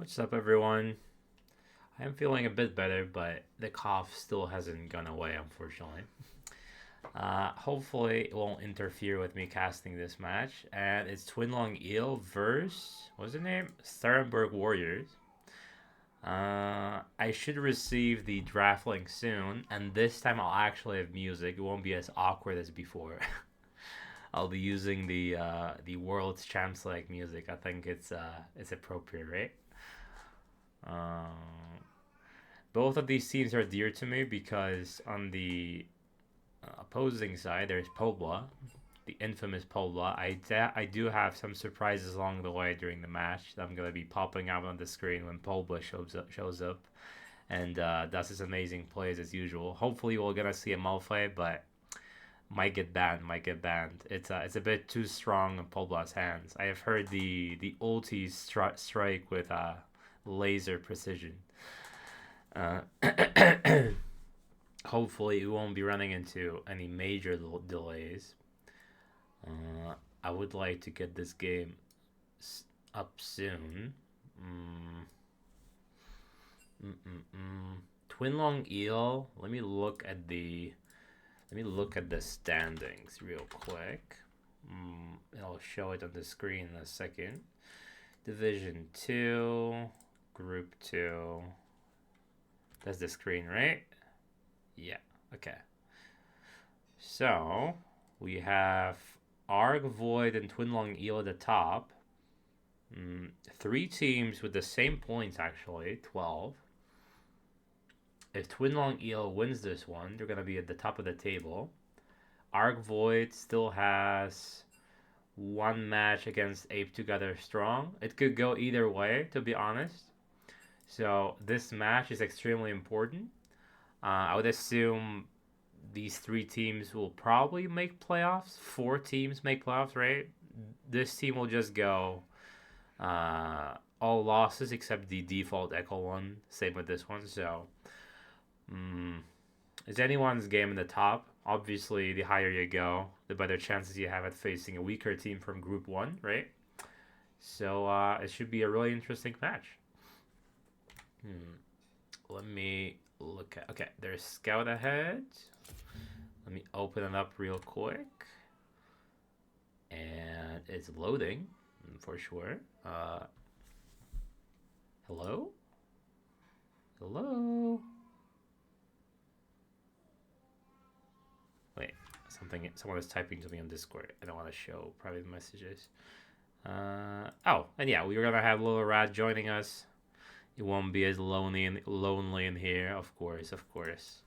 What's up, everyone? I am feeling a bit better, but the cough still hasn't gone away, unfortunately. Hopefully, it won't interfere with me casting this match. And it's Twin Long Eel versus, what's the name? Sterrenburg Warriors. I should receive the draft link soon, and this time I'll actually have music. It won't be as awkward as before. I'll be using the World's Champs like music. I think it's appropriate, right? Um, Both of these teams are dear to me because on the opposing side, there's Pobla, the infamous Pobla. I do have some surprises along the way during the match that I'm going to be popping out on the screen when Pobla shows up and does his amazing plays as usual. Hopefully, we're going to see a Malphite, but might get banned. Might get banned. It's a bit too strong in Pobla's hands. I have heard the ulti strike with laser precision. Uh, Hopefully, we won't be running into any major delays. Uh, I would like to get this game up soon. Mm, Twin Long Eel. Let me look at the standings real quick. I'll show it on the screen in a second. Division 2, Group 2. That's the screen, right? Yeah, okay. So, we have Arg, Void, and Twin Long Eel at the top. Three teams with the same points, actually, 12. If Twin Long Eel wins this one, they're going to be at the top of the table. Arg Void still has one match against Ape Together Strong. It could go either way, to be honest. So this match is extremely important. I would assume these three teams will probably make playoffs. Four teams make playoffs, right? This team will just go all losses except the default Echo one. Same with this one. So it's anyone's game in the top. Obviously, the higher you go, the better chances you have at facing a weaker team from Group 1, right? So it should be a really interesting match. Let me look at. Okay, there's Scout ahead. Let me open it up real quick. And it's loading for sure. Hello? Hello? Wait, someone is typing to me on Discord. I don't want to show private messages. And yeah, we're gonna have Little Rat joining us. It won't be as lonely in here, of course. Of course,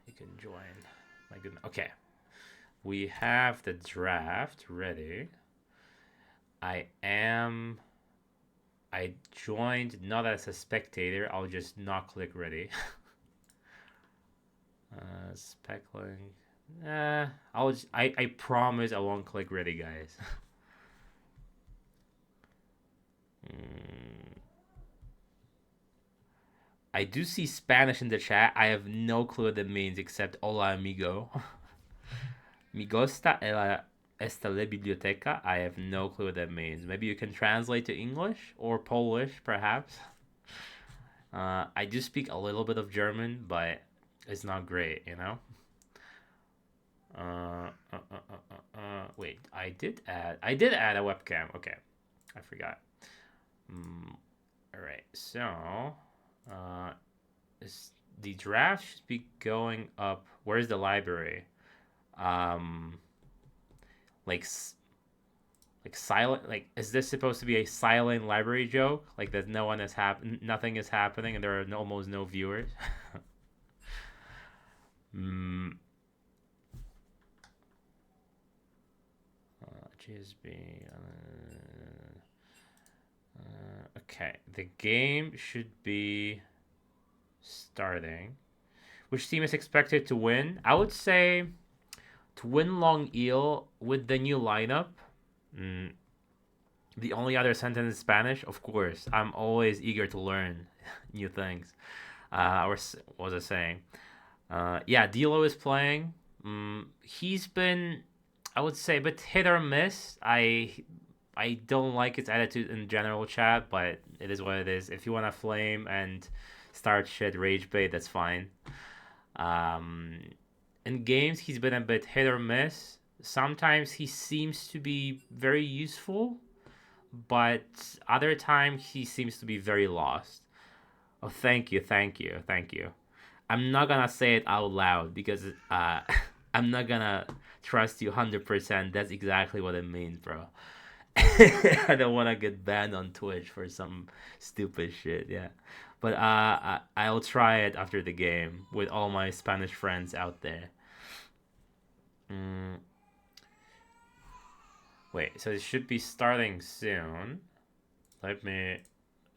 you can join. My goodness. Okay, we have the draft ready. I joined not as a spectator. I'll just not click ready. Speckling. I promise I won't click ready, guys. I do see Spanish in the chat. I have no clue what that means except hola amigo. Mi gusta esta la biblioteca. I have no clue what that means. Maybe you can translate to English or Polish, perhaps. I do speak a little bit of German, but it's not great, you know? Wait, I did add a webcam. Okay, I forgot. All right, so the draft should be going up. Where's the library? Like silent. Like, is this supposed to be a silent library joke? Like that nothing is happening, and there are almost no viewers. GSB. Okay, the game should be starting. Which team is expected to win? I would say Twin Long Eel with the new lineup. The only other sentence is Spanish, of course. I'm always eager to learn new things. What was I saying? Yeah, Dilo is playing. He's been, I would say, a bit hit or miss. I don't like his attitude in general, chat, but it is what it is. If you want to flame and start shit rage bait, that's fine. Um, in games, he's been a bit hit or miss. Sometimes he seems to be very useful, but other times he seems to be very lost. Oh, thank you, thank you, thank you. I'm not gonna say it out loud because I'm not gonna trust you 100%. That's exactly what it means, bro. I don't want to get banned on Twitch for some stupid shit. Yeah, but I'll try it after the game with all my Spanish friends out there. Mm, wait, so it should be starting soon. Let me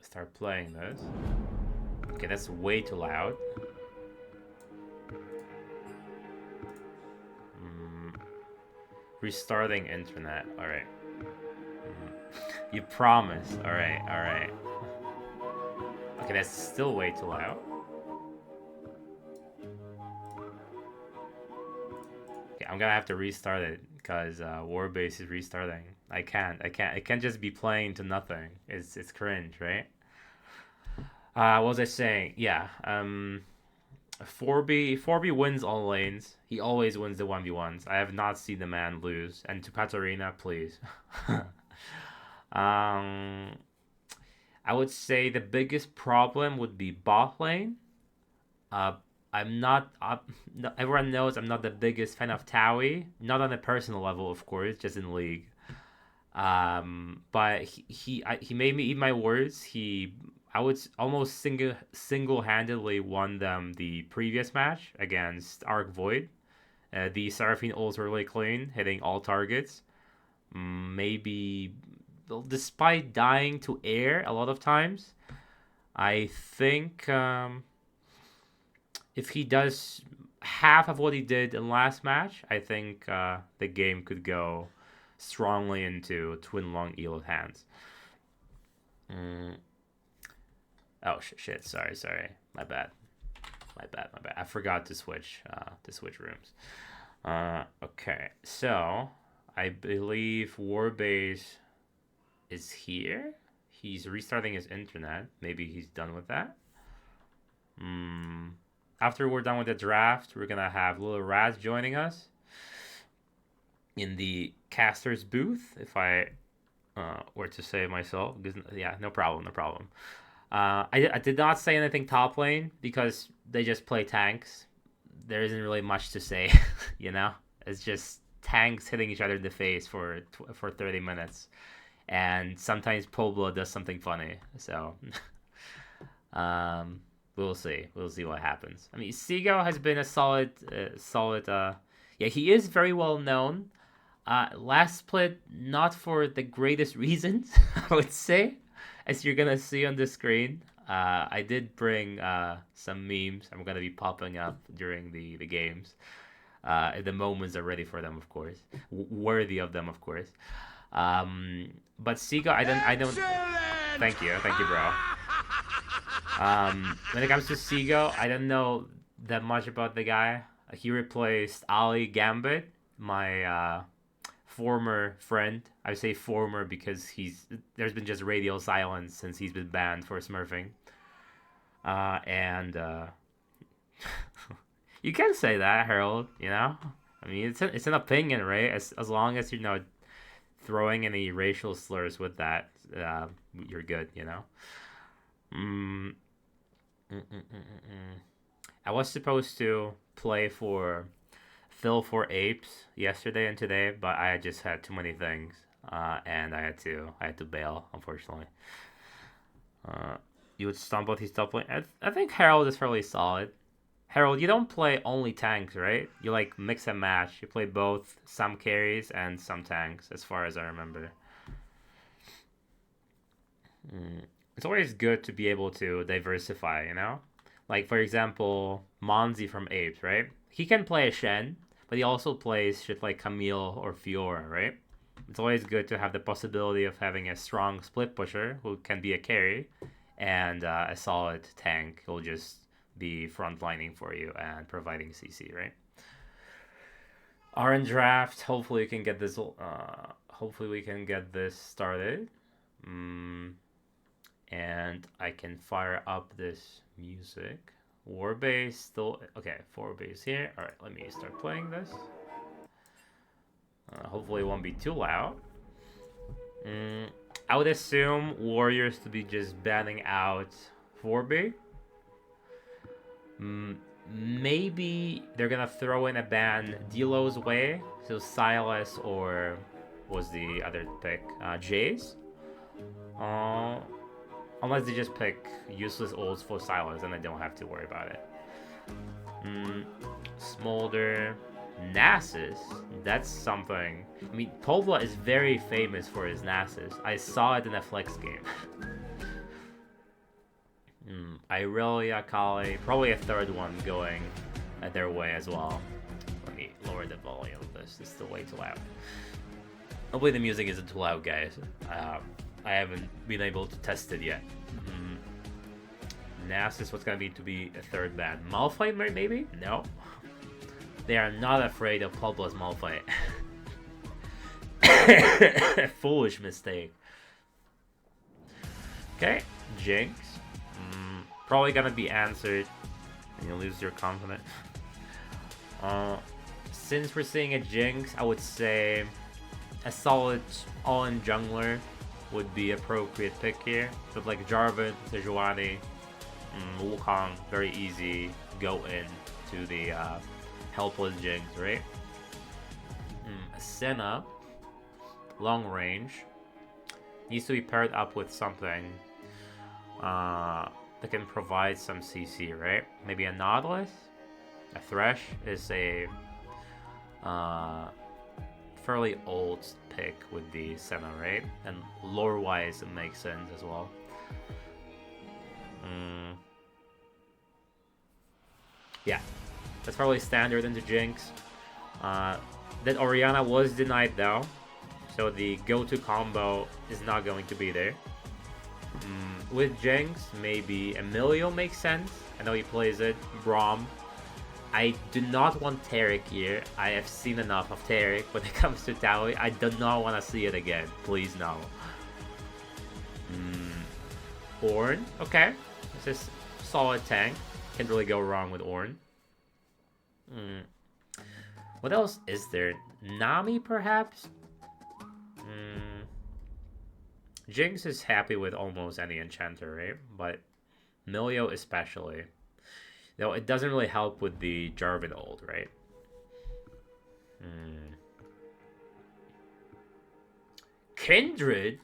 start playing this. Okay, that's way too loud. Mm, restarting internet. All right. You promise. All right. All right. Okay, that's still way too loud. Okay, I'm gonna have to restart it because Warbase is restarting. I can't. I can't. It can't just be playing to nothing. It's cringe, right? What was I saying? Yeah. 4B wins all lanes. He always wins the 1v1s. I have not seen the man lose. And to Patarina, please. um, I would say the biggest problem would be bot lane. Uh, I'm not. Everyone knows I'm not the biggest fan of Towie. Not on a personal level, of course, just in league. But he made me eat my words. I would almost single handedly won them the previous match against Arc Void. The Seraphine ults were really clean, hitting all targets. Maybe, well, despite dying to air a lot of times, I think if he does half of what he did in last match, I think the game could go strongly into Twin Long Elo's hands. Mm. Oh shit! Sorry. My bad. I forgot to switch rooms. Okay, so I believe Warbase is here. He's restarting his internet. Maybe he's done with that. After we're done with the draft, we're gonna have Little Raz joining us in the caster's booth, if I were to say myself. Yeah, no problem. I did not say anything top lane because they just play tanks. There isn't really much to say, you know. It's just tanks hitting each other in the face for 30 minutes, and sometimes Pobla does something funny. So, we'll see. We'll see what happens. I mean, Seago has been a solid. Yeah, he is very well known. Last split, not for the greatest reasons, I would say, as you're gonna see on the screen. I did bring some memes. I'm gonna be popping up during the games. If the moments are ready for them, of course, worthy of them, of course. But Seago, I don't. Thank you, bro. When it comes to Seago, I don't know that much about the guy. He replaced Ali Gambit, my former friend. I say former because there's been just radio silence since he's been banned for smurfing. And you can say that, Harold. You know, I mean, it's an opinion, right? As long as you're not throwing any racial slurs with that, you're good. You know. Mm, I was supposed to play for Phil for Apes yesterday and today, but I just had too many things, and I had to bail, unfortunately. You would stumble if he's top lane. I think Harold is fairly solid. Harold, you don't play only tanks, right? You like mix and match. You play both some carries and some tanks, as far as I remember. It's always good to be able to diversify, you know? Like, for example, Monzi from Apes, right? He can play a Shen, but he also plays shit like Camille or Fiora, right? It's always good to have the possibility of having a strong split pusher who can be a carry and a solid tank who'll just be frontlining for you and providing CC, right? RN draft. Hopefully you can get this. hopefully we can get this started. And I can fire up this music. Warbase still... Okay, 4-base here. Alright, let me start playing this. Hopefully it won't be too loud. I would assume Warriors to be just banning out 4B. Maybe they're gonna throw in a ban Delo's way. So Silas or... was the other pick? Jays? Unless they just pick useless ults for Silas, and I don't have to worry about it. Smolder, Nasus, that's something. I mean, Povla is very famous for his Nasus. I saw it in a flex game. Irelia, Kali, probably a third one going their way as well. Let me lower the volume of this. It's still way too loud. Hopefully the music isn't too loud, guys. I haven't been able to test it yet. Nasus, what's gonna be to be a third ban? Malphite, maybe? No. They are not afraid of Pablo's Malphite. Foolish mistake. Okay, Jinx. Probably gonna be answered. And you lose your confidence. Since we're seeing a Jinx, I would say a solid all-in jungler would be appropriate pick here. But like Jarvan, Sejuani, Wukong, very easy go in to the helpless Jinx, right? Senna, long range, needs to be paired up with something that can provide some CC, right? Maybe a Nautilus? A Thresh is a fairly old pick with the Senna, right? And lore-wise, it makes sense as well. Yeah, that's probably standard into Jinx. That Orianna was denied though, so the go-to combo is not going to be there. With Jinx, maybe Emilio makes sense. I know he plays it. Braum. I do not want Taric here. I have seen enough of Taric when it comes to Taui. I do not want to see it again. Please no. Ornn. Okay. This is solid tank. Can't really go wrong with Ornn. What else is there? Nami, perhaps? Jinx is happy with almost any enchanter, right? But Milio especially. Though it doesn't really help with the Jarvan ult, right? Kindred?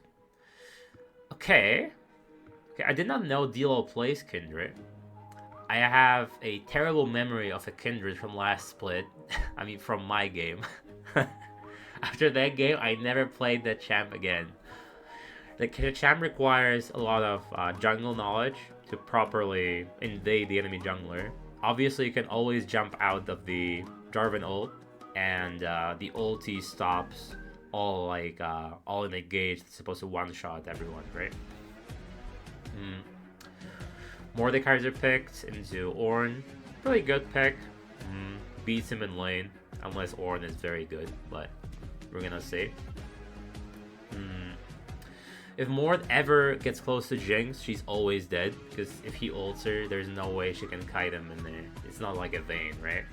Okay. Okay, I did not know Dilo plays Kindred. I have a terrible memory of a Kindred from last split. I mean, from my game. After that game, I never played the champ again. The champ requires a lot of jungle knowledge to properly invade the enemy jungler. Obviously, you can always jump out of the Jarvan ult, and the ulti stops all all in engage. It's supposed to one-shot everyone, right? Mordekaiser picked into Ornn. Really good pick. Beats him in lane, unless Ornn is very good, but we're gonna see. If Mord ever gets close to Jinx, she's always dead, because if he ults her, there's no way she can kite him in there. It's not like a Vayne, right?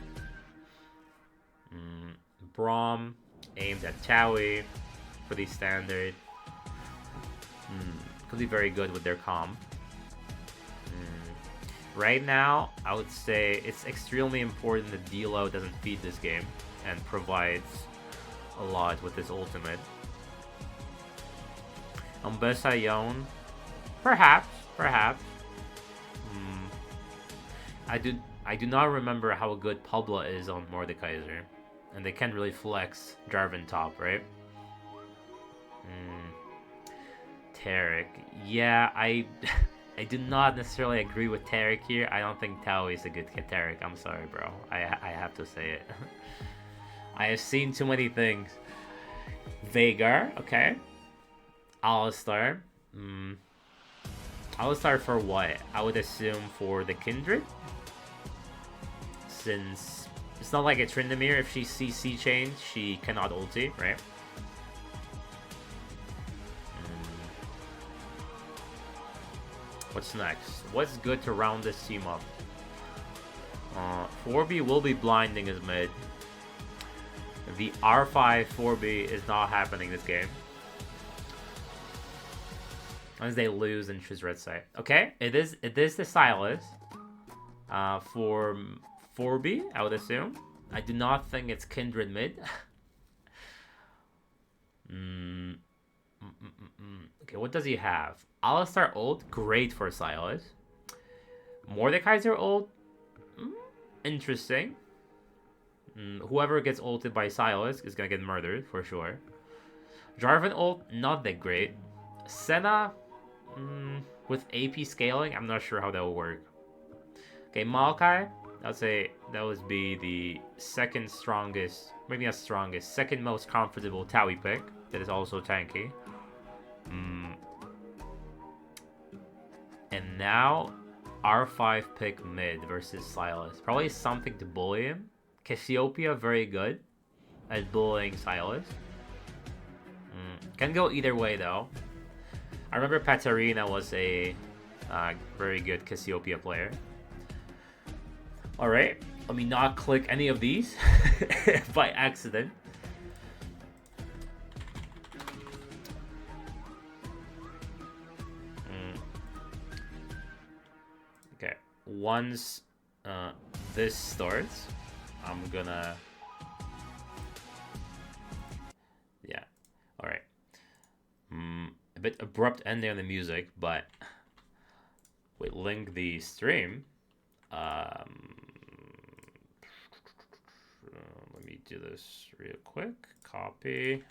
Braum aimed at Taui. Pretty standard. Could be very good with their comp. Right now, I would say it's extremely important that Dilo doesn't feed this game and provides a lot with his ultimate. Umbessa Yon, perhaps. I do not remember how good Pablo is on Mordekaiser, and they can't really flex Jarvan top, right? Taric, yeah, I do not necessarily agree with Taric here. I don't think Taui is a good Taric. I'm sorry, bro. I have to say it. I have seen too many things. Veigar, okay. Alistar. Alistar for what? I would assume for the Kindred. Since it's not like a Tryndamere. If she CC chains, she cannot ulti, right? What's next? What's good to round this team up? 4B will be blinding his mid. The R5 4B is not happening this game. Unless they lose and choose red side. Okay, it is the Silas. For 4B, I would assume. I do not think it's Kindred mid. Okay, what does he have? Alistar ult, great for Silas. Mordekaiser ult, interesting. Whoever gets ulted by Silas is gonna get murdered for sure. Jarvan ult, not that great. Senna, with AP scaling, I'm not sure how that will work. Okay, Maokai, I'd say that would be the second strongest, maybe not strongest, second most comfortable Towie pick. That is also tanky. And now, R5 pick mid versus Silas. Probably something to bully him. Cassiopeia, very good at bullying Silas. Can go either way though. I remember Katarina was a very good Cassiopeia player. Alright, let me not click any of these by accident. Okay, once this starts, I'm gonna... Yeah, alright. A bit abrupt ending on the music, but... Wait, link the stream. Let me do this real quick. Copy.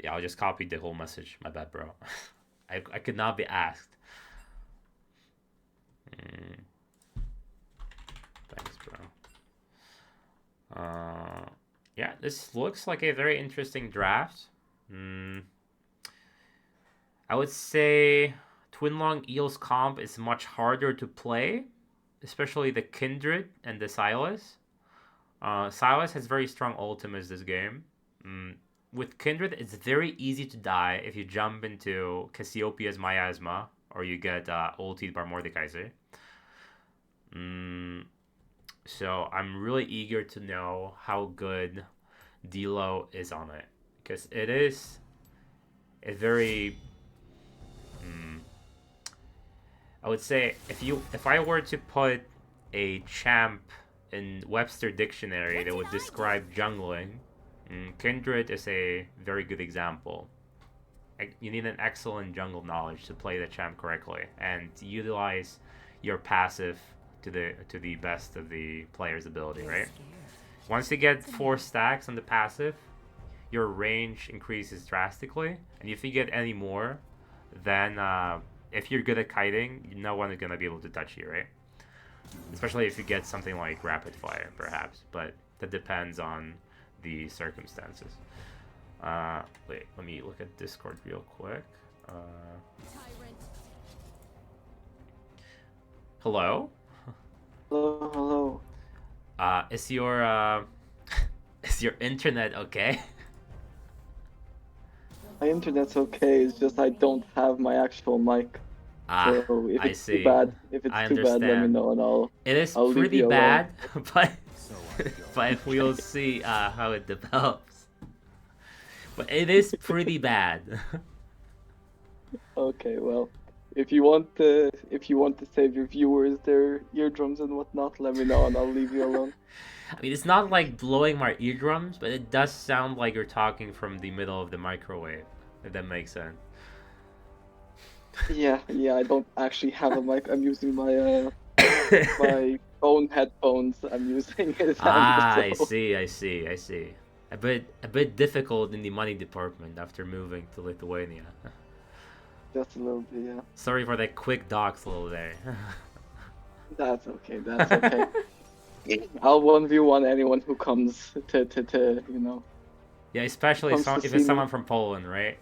Yeah, I'll just copy the whole message. My bad, bro. I could not be asked. Thanks, bro. Yeah, this looks like a very interesting draft. I would say Twinlong Eel's comp is much harder to play, especially the Kindred and the Silas. Silas has very strong ultimates this game. With Kindred, it's very easy to die if you jump into Cassiopeia's Miasma or you get ultied by Mordekaiser. So I'm really eager to know how good Dilo is on it, because it is a very... I would say if I were to put a champ in Webster Dictionary that would describe jungling, Kindred is a very good example. You need an excellent jungle knowledge to play the champ correctly and to utilize your passive to the best of the player's ability, right? Once you get 4 stacks on the passive, your range increases drastically, and if you get any more, then if you're good at kiting, no one is going to be able to touch you, right? Especially if you get something like rapid fire, perhaps, but that depends on the circumstances. Wait, let me look at Discord real quick. Hello? Hello. Is your is your internet okay? My internet's okay, it's just I don't have my actual mic. So if it's too bad, let me know and I'll... It is pretty bad, but we'll see how it develops. But it is pretty bad. Okay, well, if you want to save your viewers their eardrums and whatnot, let me know and I'll leave you alone. I mean, it's not like blowing my eardrums, but it does sound like you're talking from the middle of the microwave, if that makes sense. Yeah, I don't actually have a mic. I'm using my my phone headphones. I'm using it. I see. A bit difficult in the money department after moving to Lithuania. Just a little bit, yeah. Sorry for that quick doxel there. That's okay. I'll 1v1 anyone who comes to you know. Yeah, especially if it's someone from Poland, right?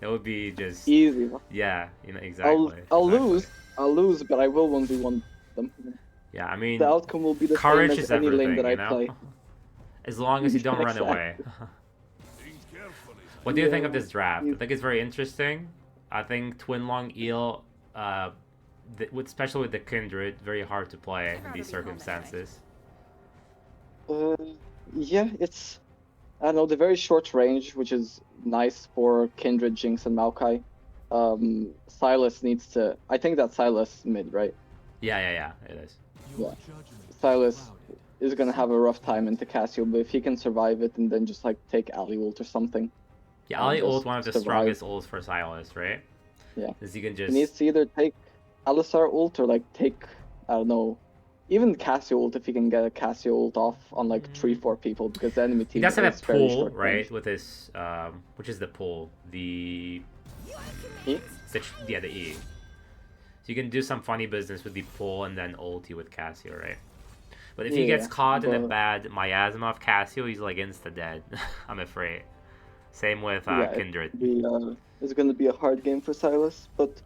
It would be just easy. Yeah, exactly. I'll lose, but I will 1v1 them. Yeah, I mean, the outcome will be the courage same as any lane that I play. As long as you don't run away. What do you think of this draft? I think it's very interesting. I think Twin Long Eel, especially with the Kindred, very hard to play in these circumstances. Yeah, it's I don't know, the very short range, which is nice for Kindred, Jinx, and Maokai. Sylas needs to. I think that's Sylas mid, right? Yeah, it is. Yeah, Sylas is gonna have a rough time into Cassio, but if he can survive it and then just like take alley ult or something. Yeah, Ali ult, one of the survive. strongest ults for Sylas, right? Yeah, Because you can just. He needs to either take Alistar ult or like take, I don't know, even Cassio ult if he can get a Cassio ult off on like 3-4 people, because the enemy He team does have a is very pull, short right? range. With his which is the pull? The E? yeah, the E. So you can do some funny business with the pull and then ulti with Cassio, right? But if he gets caught in a bad miasma of Cassio, he's like insta dead. I'm afraid. Same with Kindred. It's going to be a hard game for Sylas, but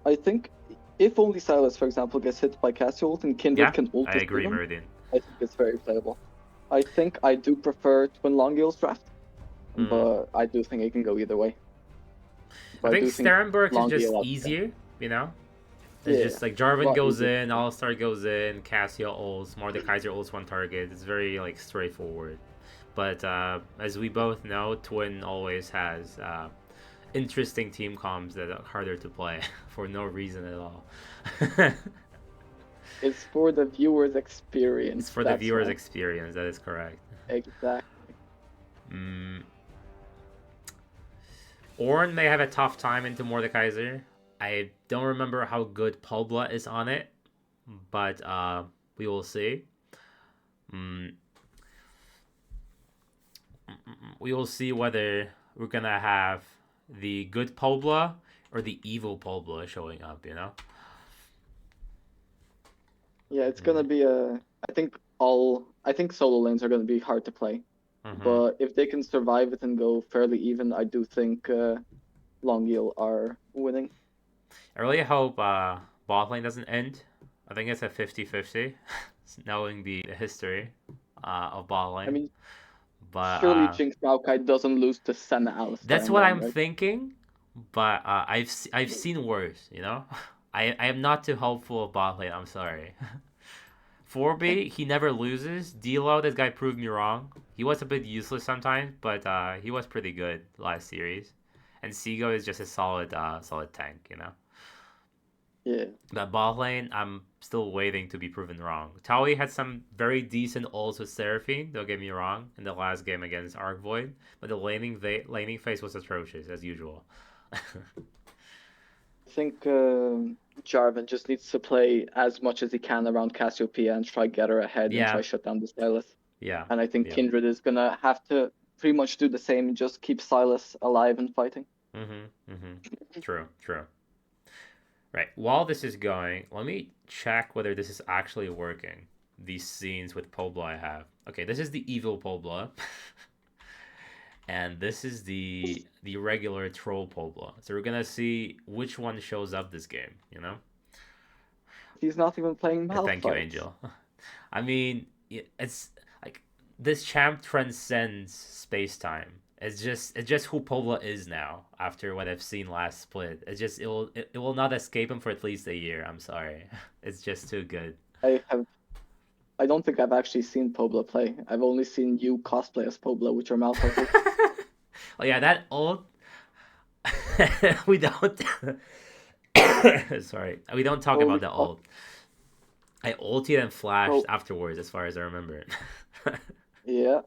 I think if only Sylas, for example, gets hit by Cassio ult and Kindred can ult I agree, him, Meridian. I think it's very playable. I think I do prefer Twin Long Eel's draft, but I do think it can go either way. But I think Sterrenburg is just easier, you know? It's just like Jarvan goes in, Alistar goes in, Cassio ults, Mordekaiser ults one target. It's very like straightforward. But as we both know, Twin always has interesting team comms that are harder to play for no reason at all. It's for the viewer's experience. It's for the viewer's experience, that is correct. Exactly. Ornn may have a tough time into Mordekaiser. I don't remember how good Pobla is on it, but we will see. We will see whether we're gonna have the good Pobla or the evil Pobla showing up, you know? Yeah, it's gonna be I think solo lanes are gonna be hard to play. But if they can survive it and go fairly even, I do think Long Eel are winning. I really hope bot lane doesn't end. I think it's a 50-50, knowing the history of bot lane. I mean, but surely Jinx Maokai doesn't lose to Senna Alistar. That's what I'm thinking, but I've seen worse, you know? I am not too hopeful of bot lane, I'm sorry. 4B, he never loses. D-Lo, this guy proved me wrong. He was a bit useless sometimes, but he was pretty good last series. And Seago is just a solid tank, you know? Yeah. But bot lane, I'm still waiting to be proven wrong. Taui had some very decent ults with Seraphine, don't get me wrong, in the last game against Arc Void, but the laning phase was atrocious, as usual. I think Jarvan just needs to play as much as he can around Cassiopeia and try get her ahead and try shut down the Sylas. Yeah. And I think Kindred is gonna have to pretty much do the same and just keep Sylas alive and fighting. True. Right. While this is going, let me check whether this is actually working. These scenes with Pobla I have. Okay, this is the evil Pobla. And this is the regular troll Pobla. So we're gonna see which one shows up this game, you know? He's not even playing Malphite. Thank you, Angel. I mean, it's like this champ transcends space-time. It's just who Pobla is now after what I've seen last split. It will not escape him for at least a year. I'm sorry. It's just too good. I don't think I've actually seen Pobla play. I've only seen you cosplay as Pobla with your Malphite. Oh yeah, that ult. We don't. Sorry, we don't talk about the ult. I ulted and flashed afterwards, as far as I remember. Yeah.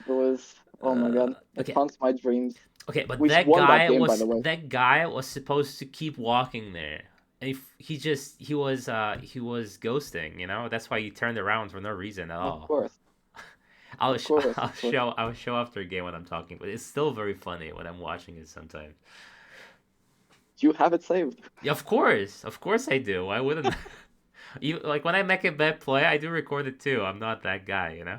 It was oh my god. It haunts my dreams. Okay, but that guy was supposed to keep walking there. And he was ghosting, you know? That's why he turned around for no reason at all. Of course. I'll show after a game when I'm talking, but it's still very funny when I'm watching it sometimes. You have it saved. Yeah, of course I do. Why wouldn't like when I make a bad play, I do record it too. I'm not that guy, you know.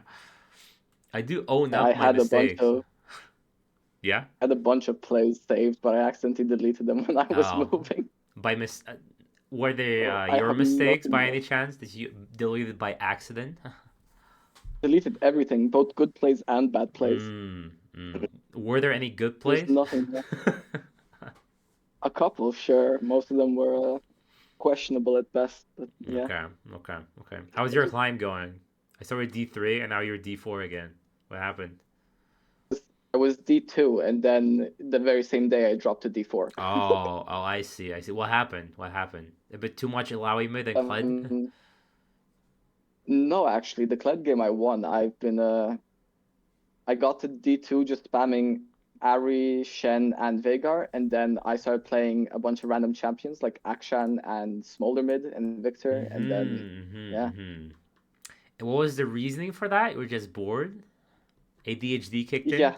I do own up my mistakes. Yeah. I had a bunch of plays saved, but I accidentally deleted them when I was moving. Were they your mistakes by any chance? Did you delete it by accident? Deleted everything, both good plays and bad plays. Were there any good plays? There's nothing. A couple, sure. Most of them were questionable at best, but yeah. Okay, okay, okay. How's your climb going? I started D3 and now you're D4 again. What happened? I was D2, and then the very same day I dropped to D4. Oh, I see, I see. What happened? What happened? A bit too much Alawi mid and Kled? Um, no, actually, the Kled game I won. I got to D2 just spamming Ari, Shen, and Veigar, and then I started playing a bunch of random champions like Akshan and Smolder mid and Victor, and then yeah. And what was the reasoning for that? You were just bored? ADHD kicked in? Yeah,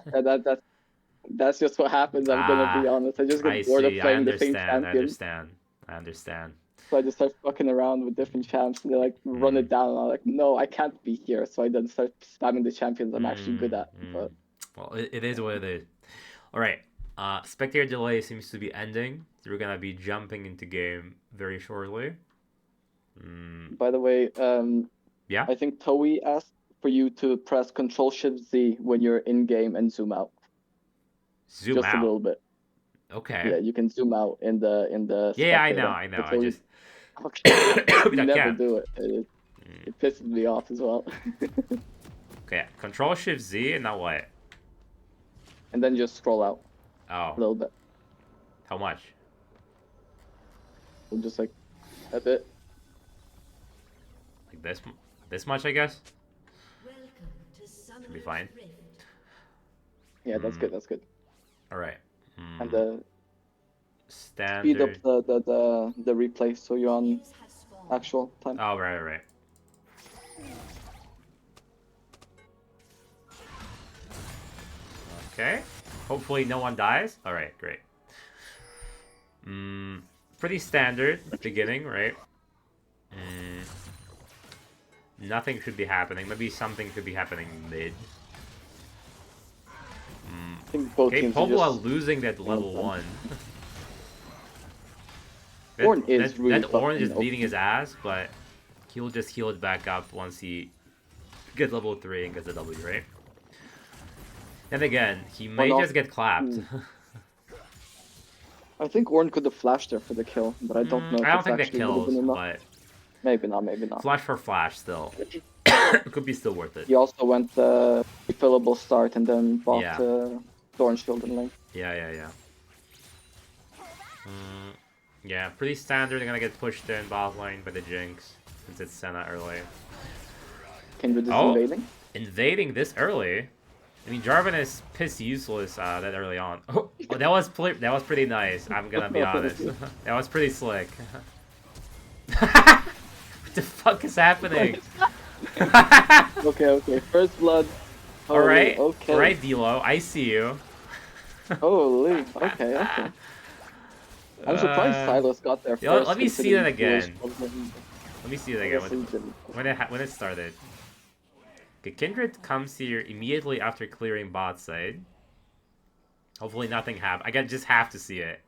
that's just what happens. I'm gonna be Ah, honest. I just I get bored of see. I playing the same understand. I champion. understand. I understand. So I just start fucking around with different champs, and they like run it down. And I'm like, no, I can't be here. So I then start spamming the champions I'm actually good at. But Well, it is what it is. All right. Spectator delay seems to be ending. So we're gonna be jumping into game very shortly. by the way, Yeah. I think Toei asked for you to press Control Shift Z when you're in game and zoom out. Zoom Just a out. little bit. Okay. Yeah, you can zoom out in the Yeah, I know. spectator. I know. That's I what just. you I never can't. do it. It pisses me off as well. Okay. Control Shift Z and now what? And then just scroll out Oh. a little bit. How much? So just like a bit. Like this much, I guess. Should be fine. Yeah, that's good. That's good. All right. And speed up Standard. the replay so you're on actual time. Oh, right. Okay. Hopefully no one dies. All right, great. Pretty standard beginning, right? Nothing should be happening. Maybe something could be happening mid. I think both Okay, teams Pobla are just losing that level 1. Ornn is really that Orange is fucking beating his ass, but he'll just heal it back up once he gets level 3 and gets the W, right? And again, he may just get clapped. I think Ornn could have flashed there for the kill, but I don't know if I don't it's think that actually would have kills, been enough. but Maybe not. flash for flash still. It could be still worth it. He also went refillable start and then bought Yeah. Thorn Shield in lane. Yeah. Yeah, pretty standard. They're gonna get pushed in bot lane by the Jinx since it's Senna early. Kindred is invading. Invading this early? I mean, Jarvan is piss useless that early on. Oh, that was pretty nice. I'm gonna be honest. That was pretty slick. What the fuck is happening? Okay. First blood. Alright. Okay. Alright, Dilo. I see you. Holy. Okay. I'm surprised Silas got there first. Let me see that again. Let me see that again. When it started. Okay, Kindred comes here immediately after clearing bot side. Hopefully nothing happened. I just have to see it.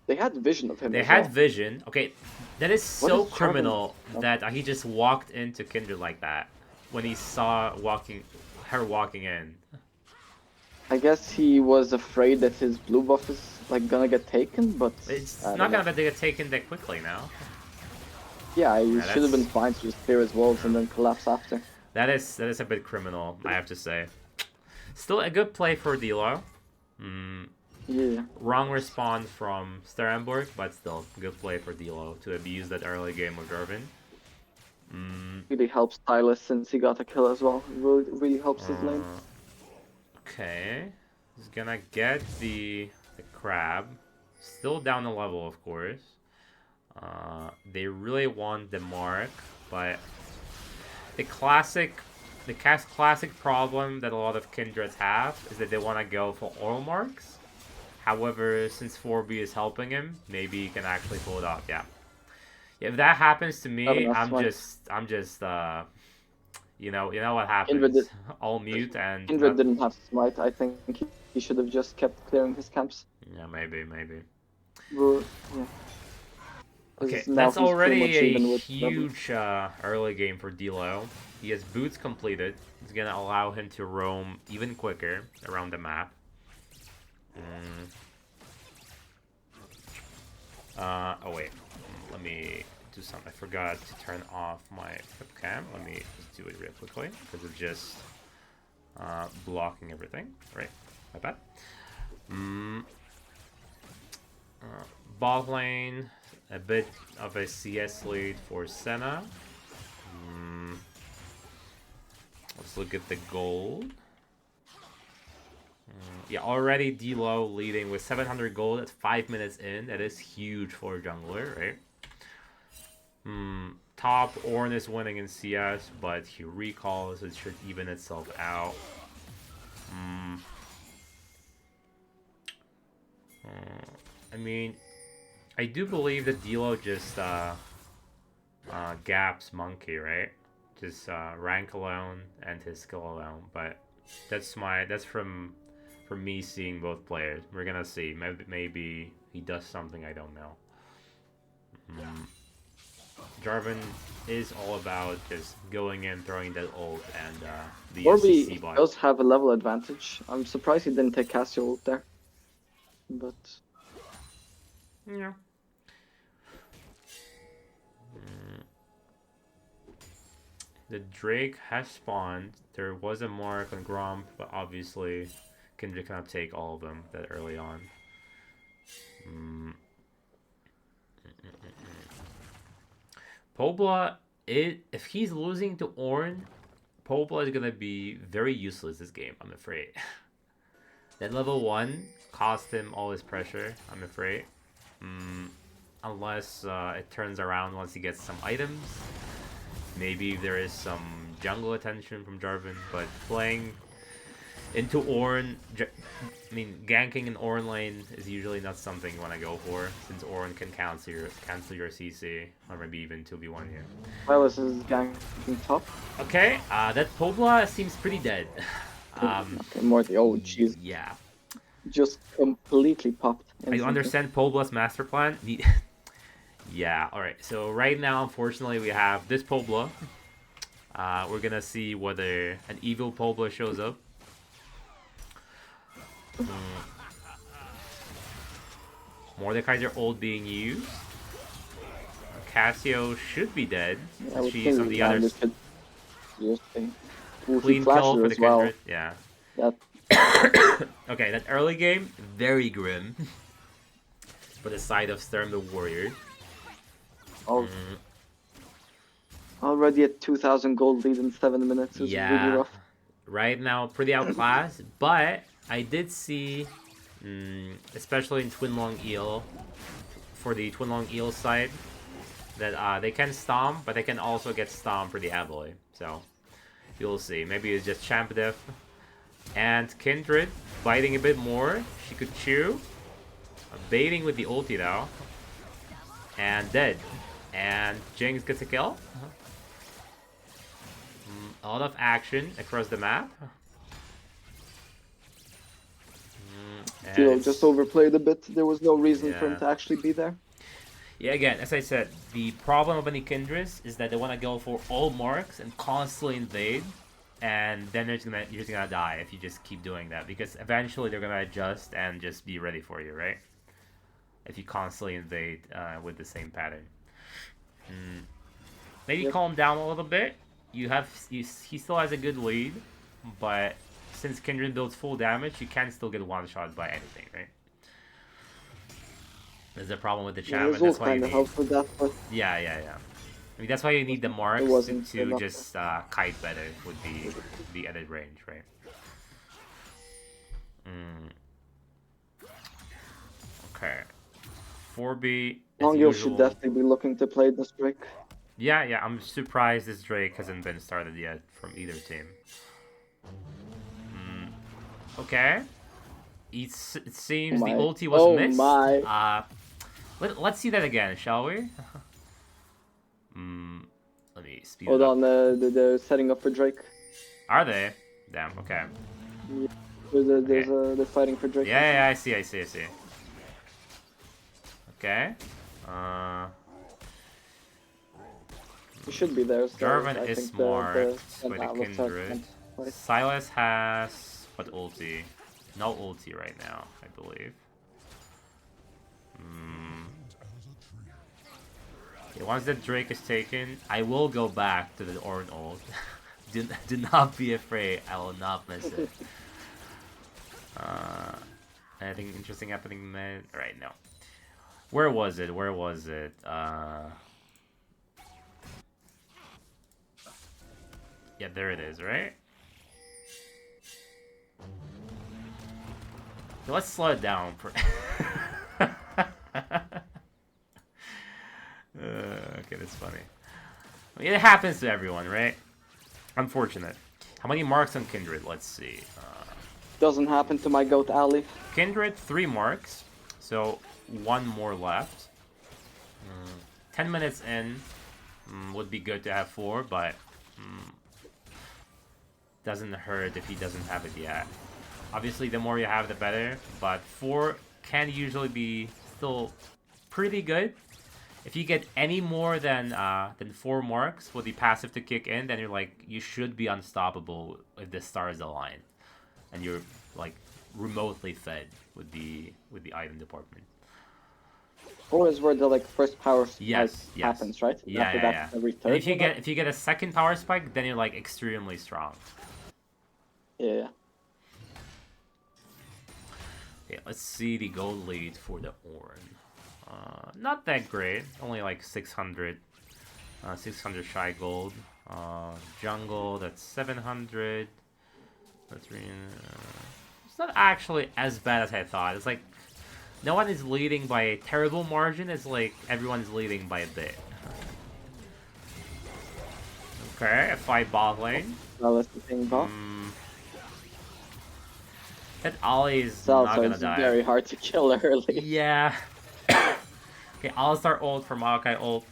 They had vision of him. They had vision. Okay, that is so criminal that he just walked into Kindred like that when he saw her walking in. I guess he was afraid that his blue buff is like gonna get taken, but it's not gonna get taken that quickly now. Yeah, he should have been fine to just clear his walls and then collapse after. That is a bit criminal, I have to say. Still a good play for Dilo. Yeah. Wrong respawn from Sterrenburg, but still good play for Dilo to abuse that early game with Jarvan. Really helps Silas since he got a kill as well. Really helps his lane. Okay, he's gonna get the crab. Still down a level, of course. They really want the mark, but the classic problem that a lot of Kindreds have is that they want to go for oil marks. However, since 4B is helping him, maybe he can actually pull it off. Yeah. If that happens to me, I'm just you know what happens. I'll mute and Kindred didn't have smite. I think he should have just kept clearing his camps. Yeah, maybe. Yeah. Okay, that's already a huge early game for Dilo. He has boots completed. It's gonna allow him to roam even quicker around the map. Oh wait, let me do something. I forgot to turn off my webcam. Let me just do it real quickly because of just blocking everything. Right, my bad. Bot lane, a bit of a CS lead for Senna. Let's look at the gold. Yeah, already D-Low leading with 700 gold at 5 minutes in. That is huge for a jungler, right? Top, Ornn is winning in CS, but he recalls. It should even itself out. I mean, I do believe that D-Low just gaps Monkey, right? Just rank alone and his skill alone. But that's from me seeing both players. We're gonna see. Maybe he does something I don't know. Jarvan is all about just going in, throwing that ult, and the Orby bot. does have a level advantage. I'm surprised he didn't take Cassio ult there. But yeah. The Drake has spawned. There was a mark on Gromp, but obviously Kendrick cannot take all of them that early on. Pobla, if he's losing to Ornn, Pobla is gonna be very useless this game, I'm afraid. That level 1 cost him all his pressure, I'm afraid. Unless it turns around once he gets some items. Maybe there is some jungle attention from Jarvan, but playing into Ornn, ganking in Ornn lane is usually not something you want to go for, since Ornn can cancel your CC, or maybe even 2v1 here. Silas is ganking top. Okay, that Pobla seems pretty dead. Okay, more the old jeez. Yeah. Just completely popped. I understand Pobla's master plan. Yeah, alright. So right now, unfortunately, we have this Pobla. We're gonna see whether an evil Pobla shows up. Mordekaiser ult being used. Cassio should be dead. Yeah, she's on the other side. Clean kill for the Kindred. Yeah. Yep. Okay, that early game, very grim. For the side of Sterrenburg Warrior. Already at 2,000 gold lead in 7 minutes is really rough. Right now, pretty outclassed, but I did see, especially in Twinlong Eel, for the Twinlong Eel side, that they can stomp, but they can also get stomped for the Avoy. So, you'll see. Maybe it's just champ diff. And Kindred, biting a bit more. She could chew. Baiting with the ulti though. And dead. And Jinx gets a kill. A lot of action across the map. Still just overplayed a bit. There was no reason for him to actually be there. Yeah, again, as I said, the problem of any Kindreds is that they want to go for all marks and constantly invade. And then you're just gonna die if you just keep doing that. Because eventually they're gonna adjust and just be ready for you, right? If you constantly invade with the same pattern. Maybe calm down a little bit. He still has a good lead, but since Kindred builds full damage, you can still get one shot by anything, right? There's a problem with the champ, and that's why you need. That, but... Yeah. I mean, that's why you need the marks to just kite better with the added range, right? Okay. 4B. Longil should definitely be looking to play this Drake. Yeah, I'm surprised this Drake hasn't been started yet from either team. Okay. It seems the ulti was missed. Let's see that again, shall we? Let me speed Hold it up. on, they're setting up for Drake. Are they? Damn, okay. Yeah. They're fighting for Drake. Yeah, I see. Okay. He should be there. So Jarvan is marked by the Kindred. Silas has what ulti? No ulti right now, I believe. Okay, once the Drake is taken, I will go back to the Ornn ult. do not be afraid. I will not miss it. Anything interesting happening then? Right, no. Where was it? Where was it? Yeah, there it is, right? So let's slow it down. Okay, that's funny. I mean, it happens to everyone, right? Unfortunate. How many marks on Kindred? Let's see. Doesn't happen to my goat Ali. Kindred, 3 marks. So, 1 more left. 10 minutes in. Would be good to have 4, but doesn't hurt if he doesn't have it yet. Obviously, the more you have, the better. But 4 can usually be still pretty good. If you get any more than 4 marks with the passive to kick in, then you're like, you should be unstoppable if the stars align, and you're like remotely fed with the item department. 4 is where the like first power spike yes. happens, right? Yeah, After that, every third. And if you get a second power spike, then you're like extremely strong. Yeah. Yeah, let's see the gold lead for the Ornn. Not that great, only like 600 shy gold. Jungle, that's 700. That's it's not actually as bad as I thought. It's like no one is leading by a terrible margin. It's like everyone is leading by a bit. Okay, a 5 bot lane. Well, that's the thing, bot. That Ollie is not gonna die. It's very hard to kill early. Yeah. Okay, Alistar ult for Maokai ult.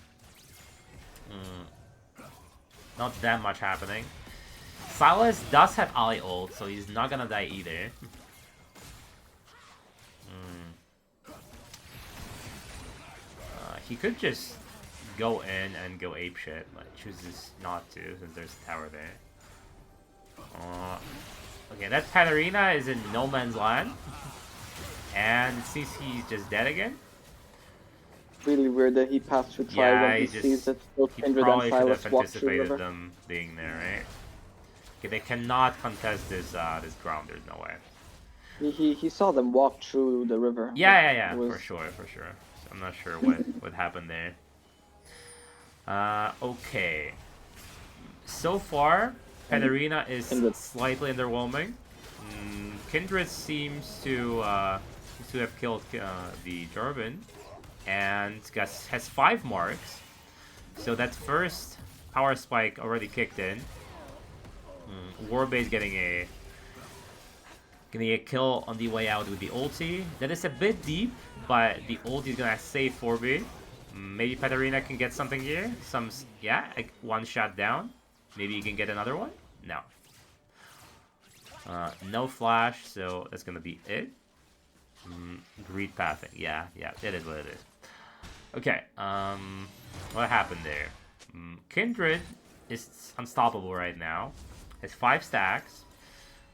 Not that much happening. Silas does have Ali ult, so he's not gonna die either. He could just go in and go apeshit, but chooses not to since there's a tower there. Okay, that Katarina is in no man's land. And sees he's just dead again. Really weird that he passed through try when he sees that both Kindred and Silas walk through the river. Them being there, right? Okay, they cannot contest this this ground. There's no way. He saw them walk through the river. Yeah, for sure. So I'm not sure what happened there. Okay. So far, Katarina is slightly underwhelming. Kindred seems to have killed the Jarvan, and has 5 marks. So that first power spike already kicked in. Warbase getting a kill on the way out with the ulti. That is a bit deep, but the ulti is gonna save 4B. Maybe Katarina can get something here. Like 1 shot down. Maybe you can get another one. No. No flash, so that's gonna be it. Greed pathing. Yeah, it is what it is. Okay, what happened there? Kindred is unstoppable right now. Has 5 stacks.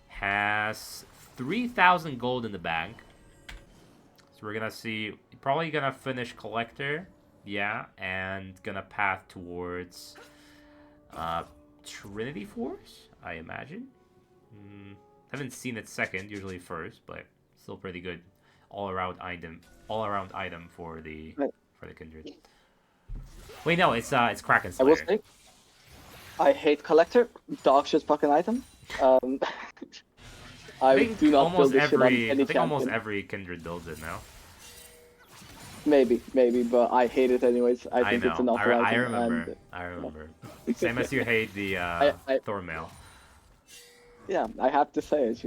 Has 3,000 gold in the bank. So we're gonna see, probably gonna finish Collector. Yeah, and gonna path towards Trinity Force, I imagine. Haven't seen it second, usually first, but still pretty good all-around item for the Kindred. Wait, no, it's Kraken Slayer. I will say, I hate Collector. Dog shit fucking item. I do not build this shit on any champion. Almost every Kindred builds it now. Maybe, but I hate it anyways. I think it's an awful item. I remember. Same as you hate the Thornmail. Yeah, I have to say it,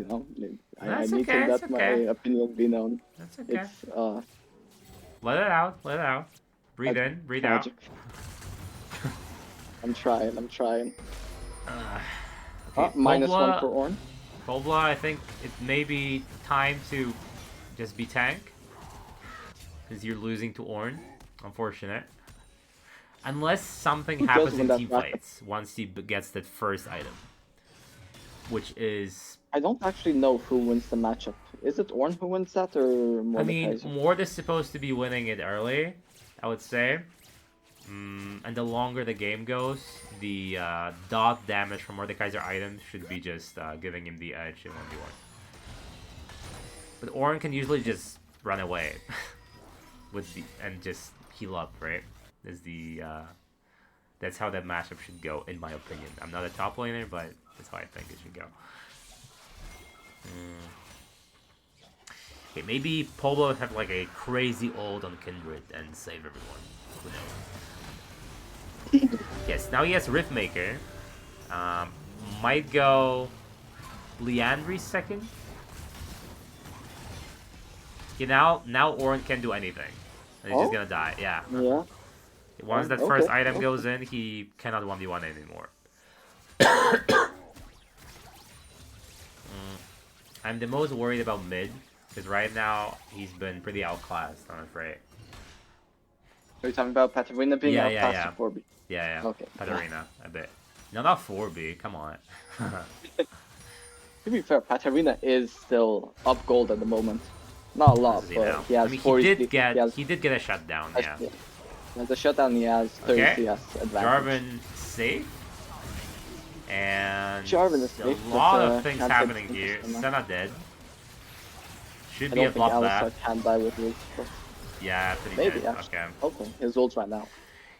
I need to let my opinion be known. That's okay. It's, let it out. Breathe in, breathe out. I'm trying. Okay, -1 for Ornn. Kobla, I think it may be time to just be tank. Because you're losing to Ornn. Unfortunate. Unless something happens in team fights once he gets that first item. Which is... I don't actually know who wins the matchup. Is it Ornn who wins that, or Mordekaiser? I mean, Mord is supposed to be winning it early, I would say. And the longer the game goes, the dot damage from Mordekaiser items should be just giving him the edge in 1v1. But Orin can usually just run away with and just heal up, right? That's how that matchup should go, in my opinion. I'm not a top laner, but that's how I think it should go. Okay, maybe Polo would have like a crazy ult on Kindred and save everyone. Who knows? Yes, now he has Riftmaker. Might go Liandry's second. Okay, now Orin can't do anything. He's just gonna die. Yeah. Yeah. Once that first item goes in, he cannot 1v1 anymore. I'm the most worried about mid, because right now he's been pretty outclassed, I'm afraid. Are you talking about Katarina being outclassed to 4B? Yeah. Okay. Katarina, a bit. No, not 4B, come on. To be fair, Katarina is still up gold at the moment. Not a lot, but he has 40. He did get a shutdown, yeah. He has a shutdown, he has 30 CS advantage. Jarvan safe. And Jarvan is a safe, lot of things happening here. Senna dead. Should be a bloodbath. Can die with Root. Yeah, pretty maybe, dead. actually. Okay. Okay, his ult's right now.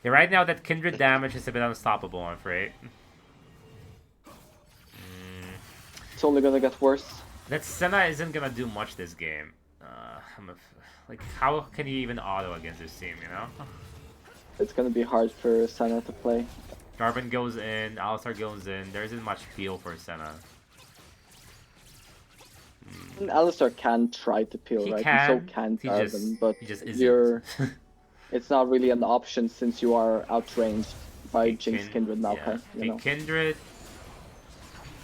Yeah, right now that Kindred damage is a bit unstoppable, I'm afraid. It's only gonna get worse. That Senna isn't gonna do much this game. Like, how can he even auto against this team, you know? It's gonna be hard for Senna to play. Jarvan goes in, Alistar goes in. There isn't much peel for Senna. Alistar can try to peel, right? Can. So can Jarvan, but he just isn't. It's not really an option since you are outranged by Jinx, Kindred, Maokai. You know? Kindred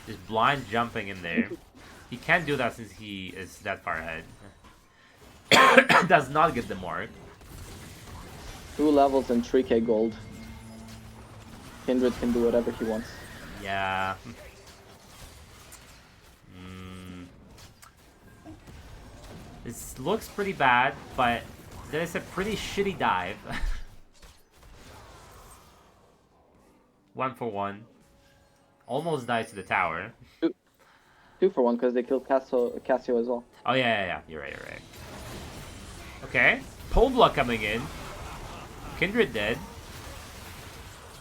is blind jumping in there. He can't do that since he is that far ahead. Does not get the mark. 2 levels and 3k gold. Kindred can do whatever he wants. Yeah. This looks pretty bad, but that is a pretty shitty dive. 1 for 1. Almost dies to the tower. 2 for 1 because they killed Cassio as well. Oh yeah. You're right. Okay. Pobla coming in. Kindred dead.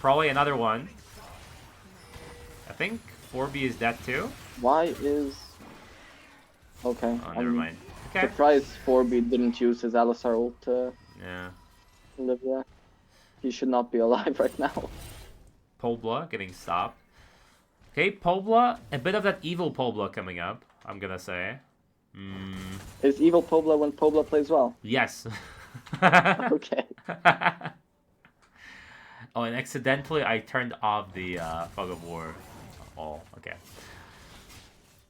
Probably another one. I think 4B is dead too. Why is... Okay. Oh, never mind. Okay. Surprised 4B didn't use his Alistar ult to live there. He should not be alive right now. Pobla getting stopped. Okay, Pobla, a bit of that evil Pobla coming up, I'm gonna say. Is evil Pobla when Pobla plays well? Yes. Okay. Oh, and accidentally I turned off the Fog of War. Oh, okay.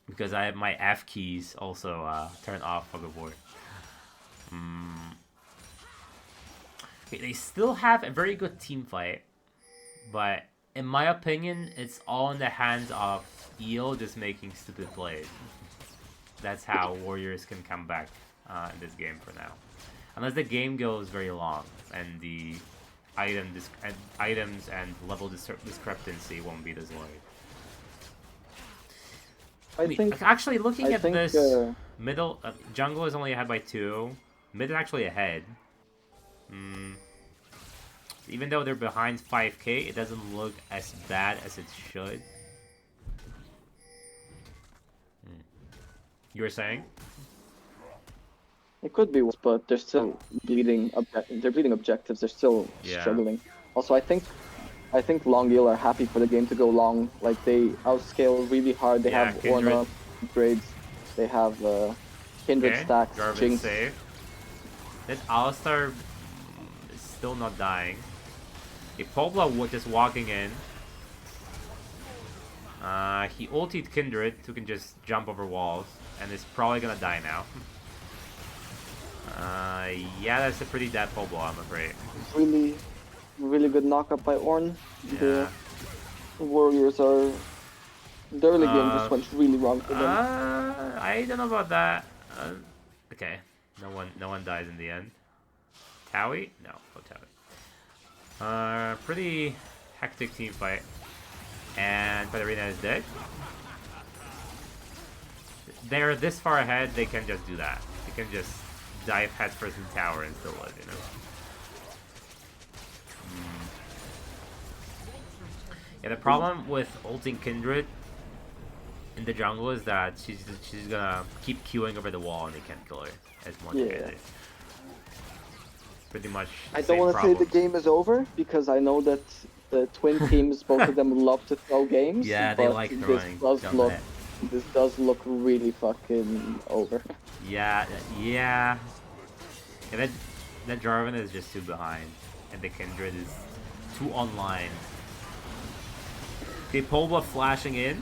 Because I have my F keys also turned off Fog of War. Okay, they still have a very good team fight, but in my opinion, it's all in the hands of Eel just making stupid plays. That's how Warriors can come back in this game for now. Unless the game goes very long and the items and level discrepancy won't be this wide. I think actually looking at this middle jungle is only ahead by 2. Mid is actually ahead. Even though they're behind 5k, it doesn't look as bad as it should. You were saying? It could be worse, but they're still bleeding. They're bleeding objectives. They're still struggling. Also, I think Long Eel are happy for the game to go long. Like they outscale really hard. They have Orna upgrades. They have Kindred stacks. Jarvan Jinx. Save. This Alistar is still not dying. If Pobla was just walking in, he ultied Kindred, who can just jump over walls, and is probably gonna die now. Yeah, that's a pretty dead Pobla, I'm afraid. Really good knockup by Ornn. Yeah. The Warriors are... The early game just went really wrong for them. I don't know about that. Okay, no one dies in the end. Towie? No, Towie. Pretty hectic team fight. And Katarina is dead. They're this far ahead, they can just do that. They can just dive headfirst in tower and still live, you know? Yeah, the problem with ulting Kindred in the jungle is that she's gonna keep queuing over the wall and they can't kill her as much as it. Pretty much. I don't want to say the game is over because I know that the twin teams, both of them love to throw games. Yeah, they like throwing. This does look really fucking over. Yeah. And then Jarvan is just too behind, and the Kindred is too online. Okay, Polba flashing in,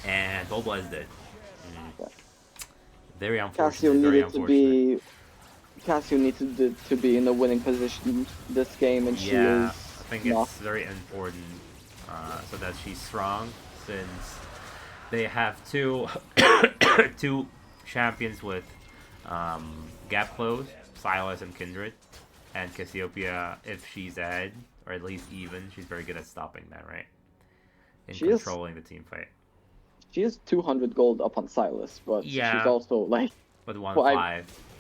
and Polba is dead. Very unfortunate. Cassio needed to be in a winning position this game, and she is. I think it's very important so that she's strong, since they have two two champions with gap close, Silas and Kindred, and Cassiopeia, if she's ahead or at least even, she's very good at stopping that, right? And controlling the team fight. She is 200 gold up on Silas, but she's also like with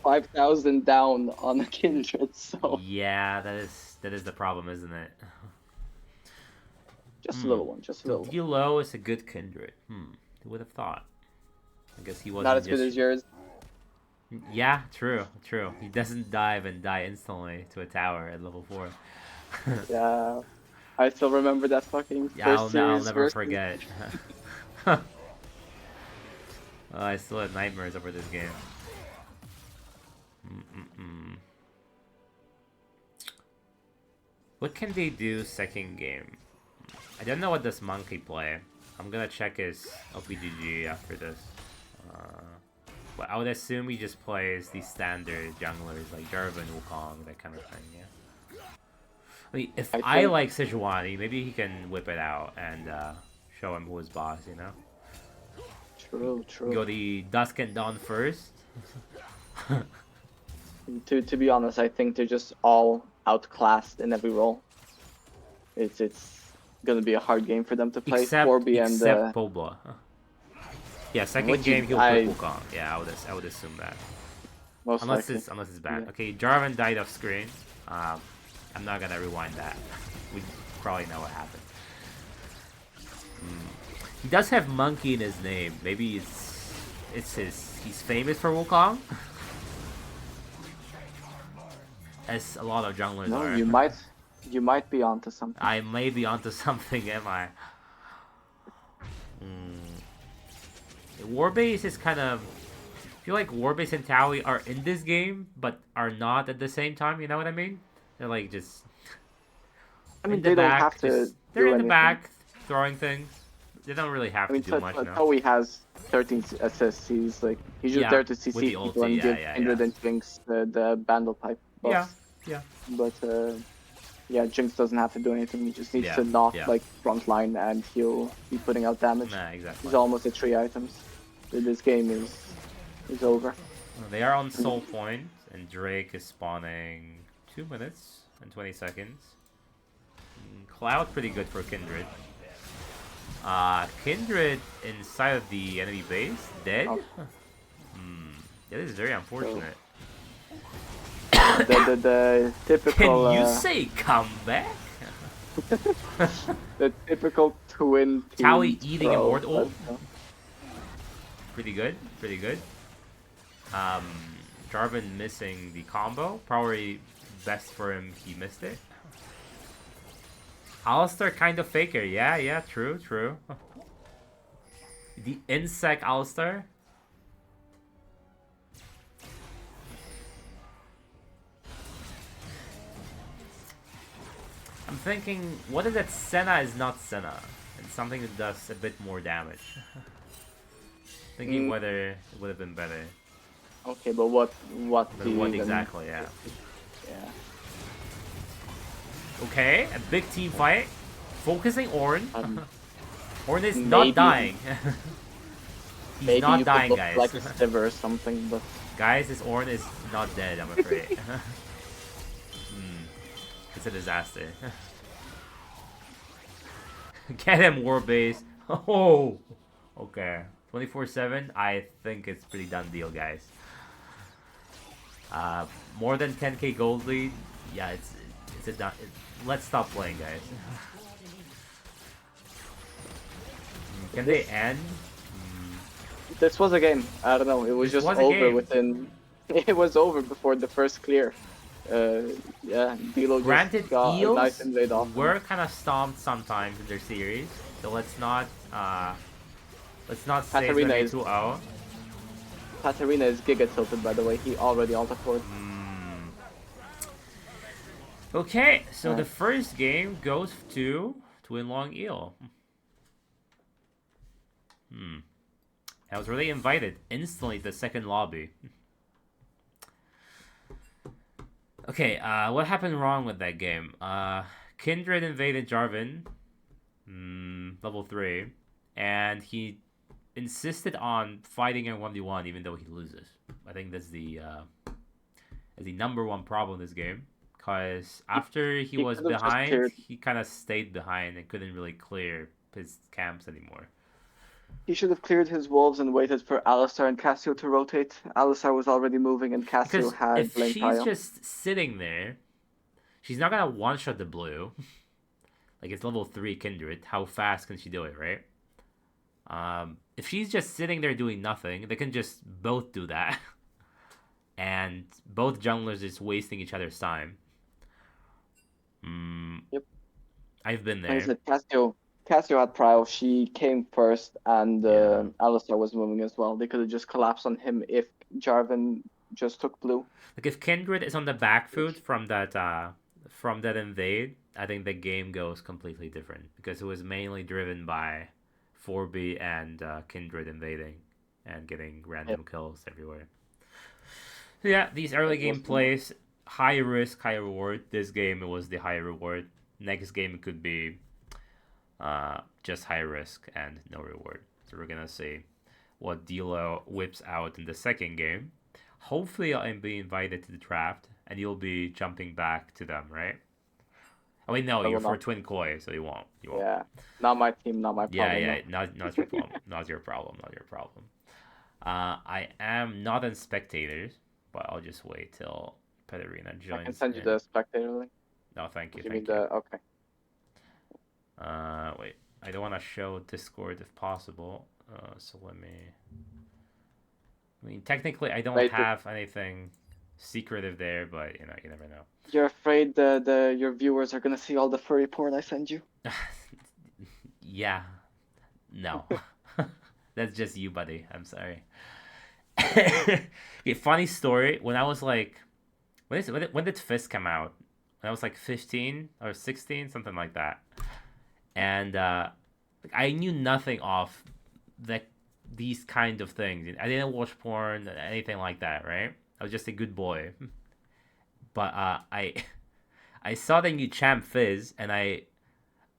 5,000 down on a Kindred, so... Yeah, that is the problem, isn't it? Just a little one, just a little one. Low is a good Kindred. Who would have thought? I guess he wasn't not as good as yours. Yeah, true. He doesn't dive and die instantly to a tower at level 4. Yeah, I still remember that fucking first I'll never forget. I still have nightmares over this game. What can they do second game? I don't know what this monkey play. I'm gonna check his OPGG after this. But I would assume he just plays these standard junglers like Jarvan, Wukong, that kind of thing, yeah. I mean, if I like Sejuani, maybe he can whip it out and show him who is boss, you know? True. Go the Dusk and Dawn first. To be honest, I think they're just all outclassed in every role. It's gonna be a hard game for them to play. Except Polba. Yeah, second game he'll put Wukong. Yeah, I would assume that. Unless it's bad. Yeah. Okay, Jarvan died off screen. I'm not gonna rewind that. We probably know what happened. He does have monkey in his name. Maybe he's famous for Wukong. As a lot of junglers are. You might be onto something. I may be onto something, am I? Warbase is kind of... I feel like Warbase and Towie are in this game, but are not at the same time, you know what I mean? They're like just... I mean, they don't have to They're in the back, throwing things. They don't really have to do much, no? Towie has 13 assists. He's just there to CC people and give Kindred and Jinx the Bandle pipe buffs. Yeah. But Jinx doesn't have to do anything. He just needs to knock front line and he'll be putting out damage. Exactly. He's almost at 3 items. This game is over. They are on Soul Point, and Drake is spawning 2 minutes and 20 seconds. Cloud pretty good for Kindred. Kindred inside of the enemy base, dead? That is very unfortunate. The typical... Can you say comeback? The typical twin team. Towie eating Immortal. Pretty good. Jarvan missing the combo. Probably best for him he missed it. Alistar kind of faker. Yeah, true. The insect Alistar. I'm thinking, what if that Senna is not Senna? And something that does a bit more damage. Thinking whether it would have been better. Okay, but what exactly, yeah. Okay, a big team fight. Focusing Ornn. Ornn is not dying. He's not dying, guys. Like a Sivir or something, but... Guys, this Ornn is not dead, I'm afraid. It's a disaster. Get him, Warbase. Oh, okay. 24/7. I think it's pretty done deal, guys. More than 10k gold lead. Yeah, it's a done. Let's stop playing, guys. Can they end? This was a game. I don't know. It was just over within. It was over before the first clear. Yeah, Dilo just got a nice invade off. We're kind of stomped sometimes in their series, so let's not say Katarina it's 2-0. Katarina is giga tilted, by the way. He already ulti-forward. Okay, so the first game goes to Twin Long Eel. I was really invited instantly to the second lobby. Okay, what happened wrong with that game? Kindred invaded Jarvan, level 3, and he insisted on fighting in 1v1 even though he loses. I think that's the number one problem in this game. Because after he was behind, he kind of stayed behind and couldn't really clear his camps anymore. He should have cleared his wolves and waited for Alistar and Cassio to rotate. Alistar was already moving and Cassio had if she's just sitting there, she's not gonna one-shot the blue. Like, it's level 3 Kindred. How fast can she do it, right? If she's just sitting there doing nothing, they can just both do that. And both junglers just wasting each other's time. Yep. I've been there. Cassio had prio. She came first, and Alistar was moving as well. They could have just collapsed on him if Jarvan just took blue. Like, if Kindred is on the back foot from that invade, I think the game goes completely different because it was mainly driven by 4B and Kindred invading and getting random kills everywhere. So yeah, these early game plays, high risk, high reward. This game, it was the high reward. Next game, it could be just high risk and no reward. So we're gonna see what Dilo whips out in the second game. Hopefully I'll be invited to the draft and you'll be jumping back to them, right? I mean, no, you're for Twin Koi, so you won't. Yeah, not my team, not my problem. Yeah, not your problem. Not your problem. I am not in spectators, but I'll just wait till Peterina joins. I can send you the spectator link. No, thank you. Okay. Wait. I don't want to show Discord if possible. So let me. I mean, technically, I don't have anything secretive there, but you never know. You're afraid your viewers are gonna see all the furry porn I send you? Yeah. No. That's just you, buddy. I'm sorry. Okay, funny story. When I was like, when did Fist come out? When I was like 15 or 16, something like that. And I knew nothing of these kind of things. I didn't watch porn, anything like that, right? I was just a good boy. But I saw the new champ Fizz, and I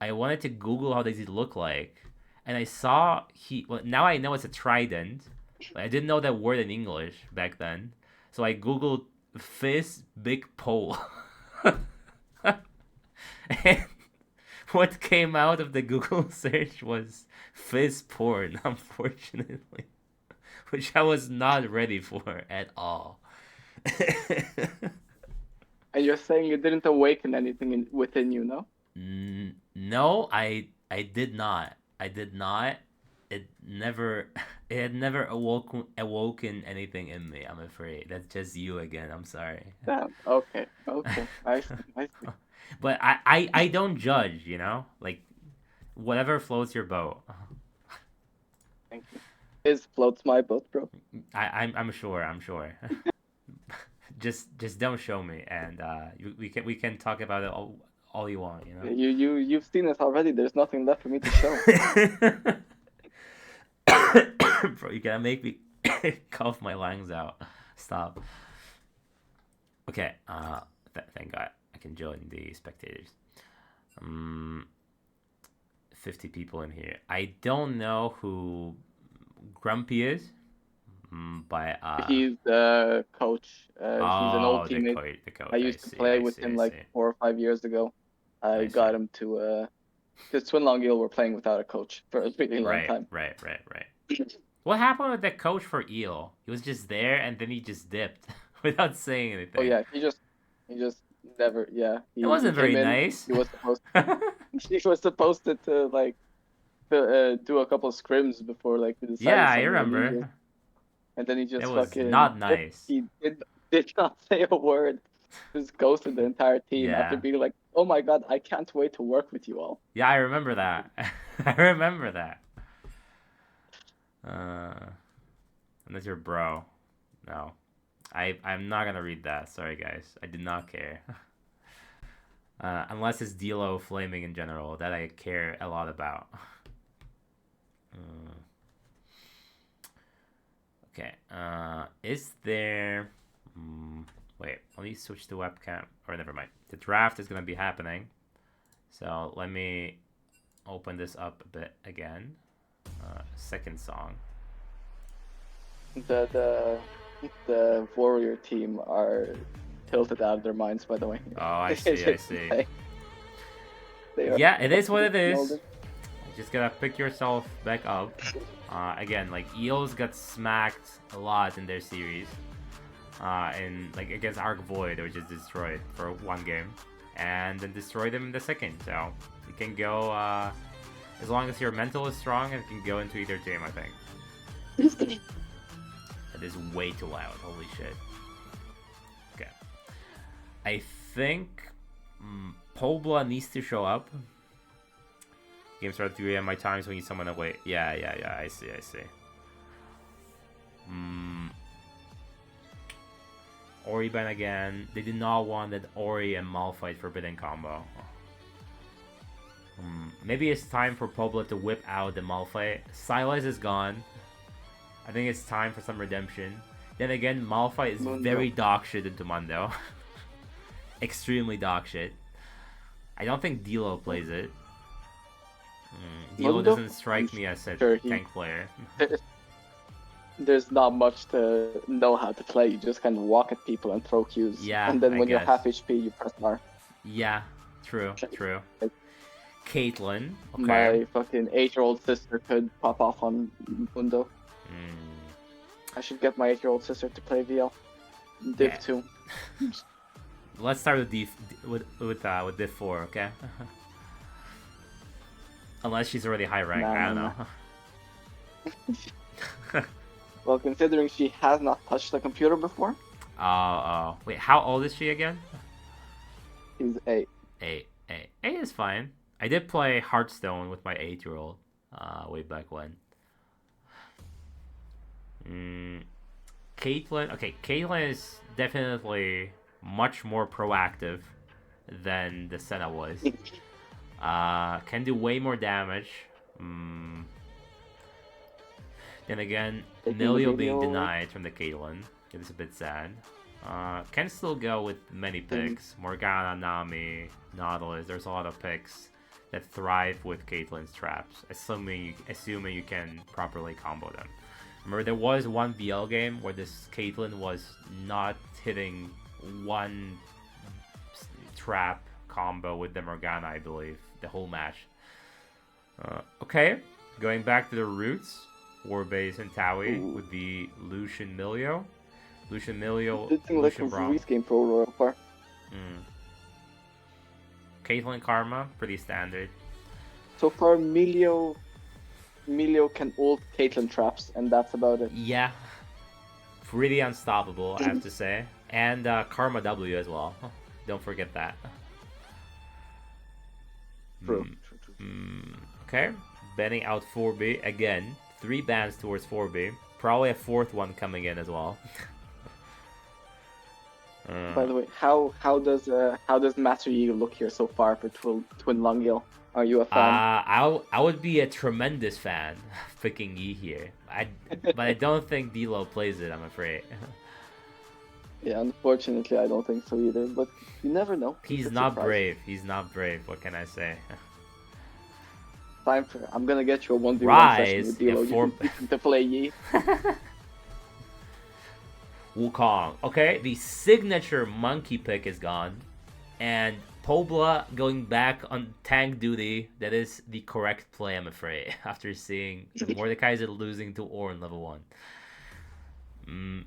wanted to Google how does he look like, and I saw now I know it's a trident. I didn't know that word in English back then, so I Googled Fizz big pole. And what came out of the Google search was Fizz porn, unfortunately, which I was not ready for at all. And you're saying you didn't awaken anything within you, no? No, I did not. It had never awoken anything in me, I'm afraid. That's just you again. I'm sorry. Damn. Okay. I see. But I don't judge, like whatever floats your boat. Thank you. It floats my boat, bro. I'm sure. just don't show me, and we can talk about it all you want, You've seen it already. There's nothing left for me to show. Bro, you gotta make me cough my lungs out. Stop. Okay. Thank God I can join the spectators. 50 people in here. I don't know who Grumpy is. By He's the coach. He's an old oh, teammate. the coach. I used to play with him like 4 or 5 years ago. I got him to because Twin Long Eel were playing without a coach for a really long time. Right. What happened with the coach for Eel? He was just there and then he just dipped without saying anything. Oh yeah, he just never. Yeah, it wasn't very came in, nice. He was supposed to like do a couple of scrims before like we decided. Yeah, I remember. And then he just it was not nice. He did not say a word. Just ghosted the entire team after being like, "Oh my god, I can't wait to work with you all." Yeah, I remember that. I remember that. Unless you're bro. No. I'm not gonna read that. Sorry, guys. I did not care. Unless it's Dilo flaming in general, that I care a lot about. Okay. Is there... wait, let me switch to webcam. Or never mind. The draft is gonna be happening. So let me open this up a bit again. Second song. The Warrior team are tilted out of their minds, by the way. Oh, I see. They are yeah, it is what it is. You just gotta pick yourself back up. Again, like Eels got smacked a lot in their series. And like against Arc Void, they were just destroyed for one game, and then destroy them in the second. So you can go as long as your mental is strong, and can go into either team. I think. That is way too loud. Holy shit. Okay. I think Pobla needs to show up. Game start at 3 a.m. my time, so we need someone to wait. Yeah. I see. Ori ban again. They did not want that Ori and Malphite forbidden combo. Maybe it's time for Pobla to whip out the Malphite. Silas is gone. I think it's time for some redemption. Then again, Malphite is very dog shit into Mundo. Extremely dog shit. I don't think Dilo plays it. Dilo doesn't strike me as a tank player. There's not much to know how to play. You just kind of walk at people and throw Qs. Yeah, and then when you're half HP, you press R. Yeah, true. Caitlyn. Okay. My fucking 8-year-old sister could pop off on Mundo. I should get my 8-year-old sister to play VL. Div 2. Let's start with Div 4, okay? Unless she's already high rank, I don't know. Well, considering she has not touched the computer before. Oh. Wait, how old is she again? She's 8. 8 is fine. I did play Hearthstone with my 8-year-old way back when. Caitlyn. Okay, Caitlyn is definitely much more proactive than the Senna was. Can do way more damage. Then again, Emilio being denied from the Caitlyn. It is a bit sad. Can still go with many picks. Morgana, Nami, Nautilus. There's a lot of picks that thrive with Caitlyn's traps, assuming you can properly combo them. Remember, there was one BL game where this Caitlyn was not hitting one trap combo with the Morgana, I believe, the whole match. Okay, going back to the roots, Warbase and Taui with the Lucian Milio. This thing like a Ruiz game for Royal Far. Caitlyn Karma, pretty standard. So far, Milio can ult Caitlyn traps, and that's about it. Yeah. Pretty unstoppable, I have to say. And Karma W as well. Don't forget that. True. Okay. Banning out 4B. Again, 3 bans towards 4B. Probably a 4th one coming in as well. By the way, how does Master Yi look here so far for Twin Longiel? Are you a fan? I would be a tremendous fan of picking Yi here. But I don't think Dilo plays it, I'm afraid. Yeah, unfortunately, I don't think so either. But you never know. He's not brave. What can I say? I'm gonna get you a 1v1 Rise session with Dilo. You can play Yi. Wukong. Okay, the signature monkey pick is gone, and Pobla going back on tank duty. That is the correct play, I'm afraid. After seeing Mordekaiser losing to Ornn level 1.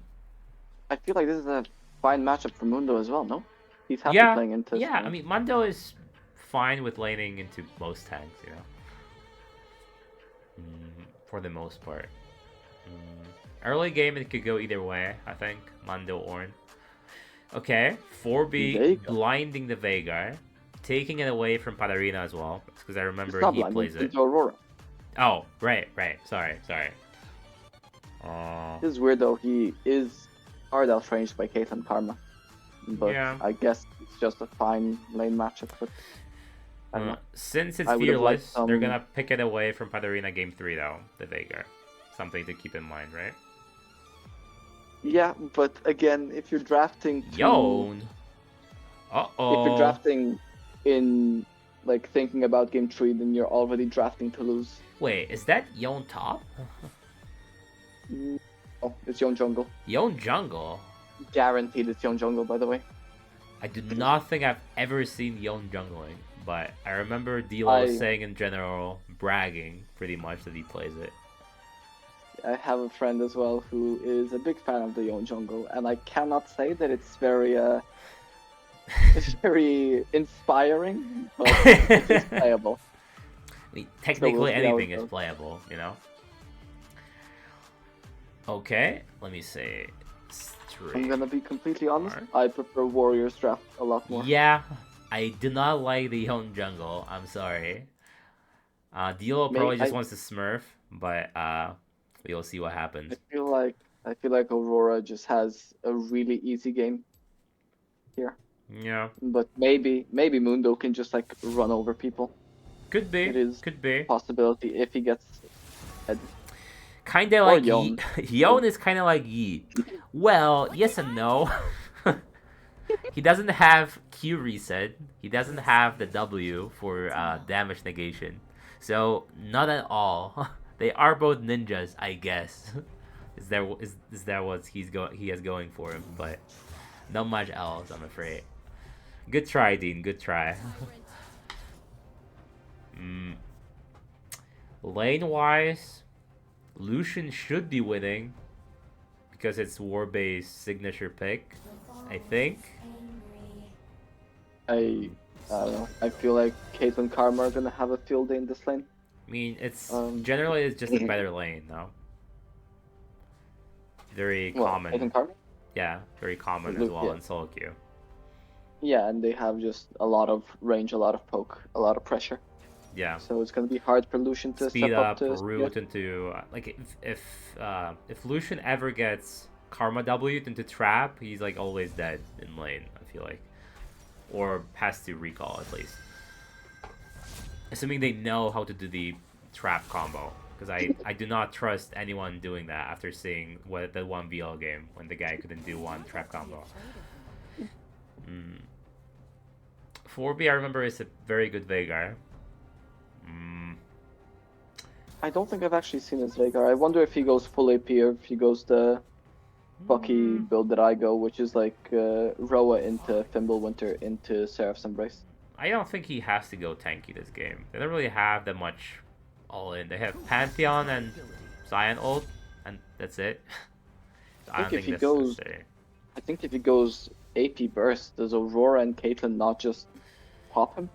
I feel like this is a fine matchup for Mundo as well. No, he's happy Yeah, playing into. yeah. I mean, Mundo is fine with laning into most tanks, for the most part. Early game, it could go either way, I think. Mundo, Ornn. Okay, 4B blinding the Veigar, taking it away from Padarina as well, because I remember he plays it. Into Aurora. Oh, right. Sorry. This is weird though. He is hard outranged by Caitlyn Karma, but yeah. I guess it's just a fine lane matchup. But I don't know. Since it's fearless, they're gonna pick it away from Padarina game 3 though. The Veigar, something to keep in mind, right? Yeah, but again, if you're drafting Yone. If you're drafting in like thinking about game 3, then you're already drafting to lose. Wait, is that Yone top? Oh, it's Yone jungle. Yone jungle? Guaranteed it's Yone jungle, by the way. I do not think I've ever seen Yone jungling, but I remember Dilo saying in general, bragging pretty much that he plays it. I have a friend as well who is a big fan of the Yone jungle, and I cannot say that it's very it's very inspiring, but it's playable. I mean, technically anything is playable, Okay, let me see. I'm gonna be completely honest, I prefer Warriors draft a lot more. Yeah, I do not like the Yone jungle, I'm sorry. Dilo probably just wants to smurf, but we'll see what happens. I feel like Aurora just has a really easy game here. Yeah. But maybe Mundo can just like run over people. Could be. It is could be a possibility if he gets head. Kinda like Yone. Yone is kinda like Yi. Well, yes and no. He doesn't have Q reset. He doesn't have the W for damage negation. So not at all. They are both ninjas, I guess. Is that what he has going for him? But not much else, I'm afraid. Good try, Dean. Good try. Lane wise, Lucian should be winning because it's Warbase signature pick, I think. I don't know. I feel like Caitlyn Karma are gonna have a field day in this lane. I mean, it's generally it's just a better lane, no? Very common. Caitlyn Karma? Yeah, very common as well in solo queue. Yeah, and they have just a lot of range, a lot of poke, a lot of pressure. Yeah. So it's gonna be hard for Lucian to speed step up to root into like if Lucian ever gets Karma W into trap, he's like always dead in lane, I feel like, or has to recall at least. Assuming they know how to do the trap combo, because I do not trust anyone doing that after seeing what the 1VL game when the guy couldn't do one trap combo. 4B I remember is a very good Veigar. I don't think I've actually seen his Veigar. I wonder if he goes full AP or if he goes the Bucky build that I go, which is like Roa into Fimbulwinter into Seraph's Embrace. I don't think he has to go tanky this game. They don't really have that much all in. They have Pantheon and Zion ult, and that's it. So I think if he goes AP burst, does Aurora and Caitlyn not just pop him?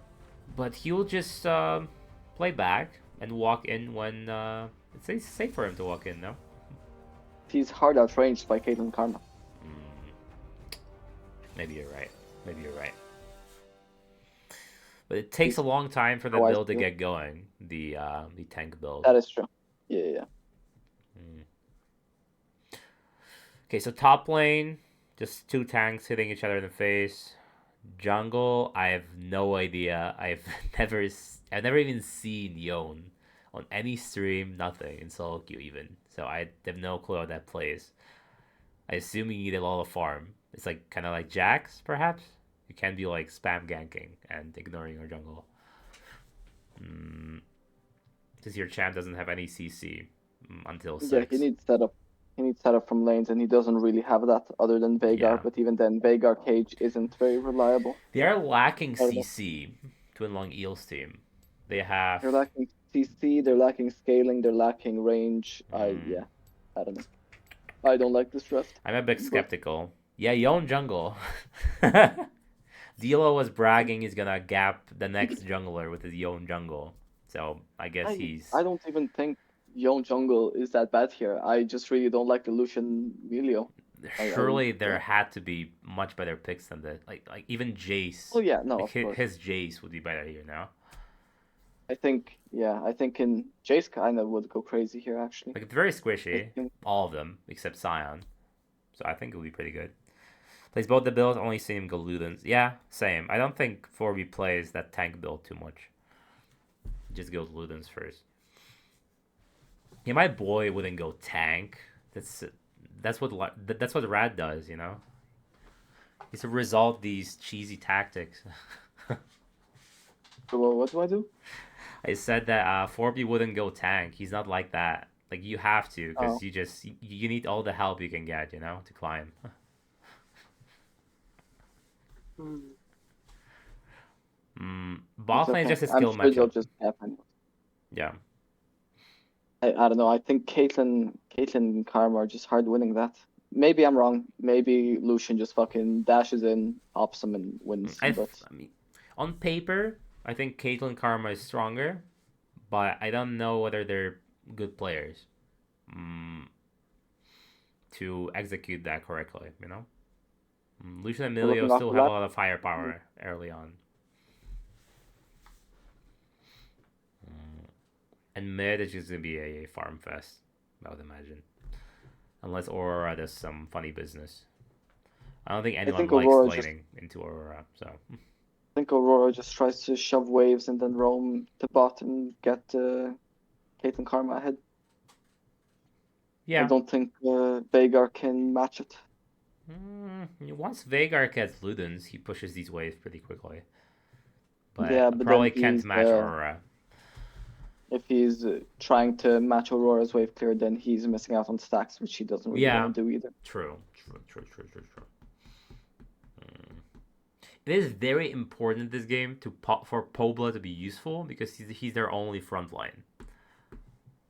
But he'll just play back and walk in when it's safe for him to walk in, no? He's hard outranged by Caitlyn Karma. Maybe you're right. But it takes a long time for the build to get going. The tank build. That is true. Yeah. Okay, so top lane, just two tanks hitting each other in the face. Jungle, I have no idea. I've never even seen Yone on any stream, nothing in solo queue even. So I have no clue how that plays. I assume you need a lot of farm. It's like kind of like Jax, perhaps. You can be like spam ganking and ignoring your jungle. Because your champ doesn't have any CC until 6. Yeah, he needs setup. He needs setup from lanes, and he doesn't really have that other than Veigar. Yeah. But even then, Veigar Cage isn't very reliable. They are lacking I don't know. CC, Twin Long Eels team. They have. They're lacking CC, they're lacking scaling, they're lacking range. Mm, Yeah, I don't know. I don't like this draft, I'm a bit but skeptical. Yeah, Yon Jungle. Dilo was bragging he's gonna gap the next jungler with his Yon Jungle. So I guess I he's. don't even think Young Jungle is that bad here. I just really don't like the Lucian Melio. I Surely there don't. had to be much better picks than this. Like even Jace. Oh yeah, no, Like of course. his Jace would be better here now. I think in Jace kind of would go crazy here actually. Like it's very I squishy, think all of them except Scion. So I think it'll be pretty good. Plays both the builds, only seen him go Ludens. Yeah, same. I don't think 4B plays that tank build too much. Just goes Ludens first. Yeah, my boy wouldn't go tank. That's what Rad does, you know. He's to resolve these cheesy tactics. well, what do I do? I said that 4B wouldn't go tank. He's not like that. Like you have to, Oh. because you need all the help you can get, you know, to climb. It's Bot lane is okay. just a I'm skill sure they'll matchup. just happen. Yeah. I don't know. I think Caitlyn and Karma are just hard winning that. Maybe I'm wrong. Maybe Lucian just fucking dashes in, ops them, and wins. But I mean, on paper, I think Caitlyn Karma is stronger, but I don't know whether they're good players mm, to execute that correctly. You know, Lucian and we're Emilio looking off still the have a lap. lot of firepower early on, and mid is just gonna be a farm fest. I would imagine, unless Aurora does some funny business. I don't think I anyone think likes Aurora just laning into Aurora, so I think Aurora just tries to shove waves and then roam to bot and get Caitlyn Karma ahead. I yeah. don't think Veigar can match it. Once Veigar gets Ludens, he pushes these waves pretty quickly. Yeah, But but probably then can't match Aurora. if he's trying to match Aurora's wave clear, then he's missing out on stacks, which he doesn't really want Yeah, to do either. true. It is very important in this game for Pobla to be useful because he's their only front line,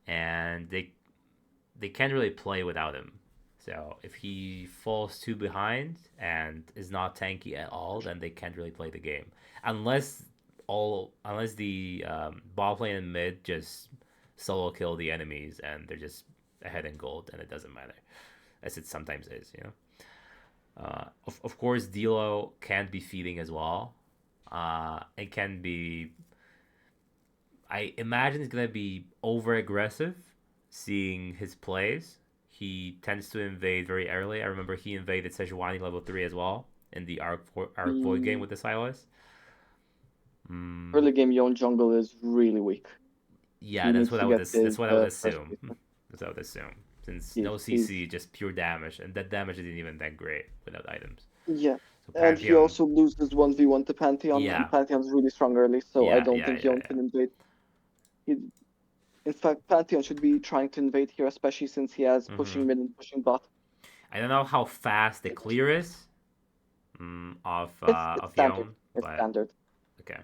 and they can't really play without him. So if he falls too behind and is not tanky at all, then they can't really play the game unless the ball lane and mid just solo kill the enemies and they're just ahead in gold and it doesn't matter, as it sometimes is, you know. Of course, Dilo can't be feeding as well. It can be. I imagine he's gonna be over aggressive, seeing his plays. He tends to invade very early. I remember he invaded Sejuani level 3 as well in the Arc Void game Mm, with the Silas. Mm, early game Yon Jungle is really weak. yeah, He needs to get that's his what I would first assume. piece. That's what I would assume. Since He's no he's CC, just pure damage, and that damage isn't even that great without items. Yeah, So and he Pantheon, also loses 1v1 to Pantheon, and yeah, Pantheon's really strong early, so I yeah, don't yeah, think yeah, Yon yeah. can invade. He, in fact, Pantheon should be trying to invade here, especially since he has Mm-hmm. pushing mid and pushing bot. I don't know how fast the clear is It's of standard. Yon, It's but standard. okay.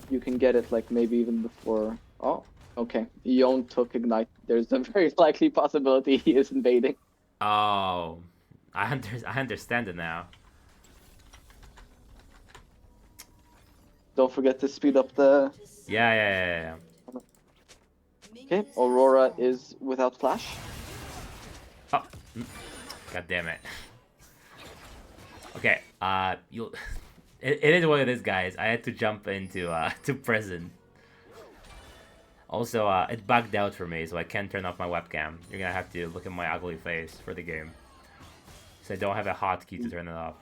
You can get it like maybe even before. Oh, okay. Yon took ignite. There's a very likely possibility he is invading. Oh, I understand it now. Don't forget to speed up the. Yeah. Okay, Aurora is without flash. Oh, god damn it. Okay, you. It is what it is, guys. I had to jump into to present. Also, it bugged out for me, so I can't turn off my webcam. You're gonna have to look at my ugly face for the game. So I don't have a hotkey to turn it off,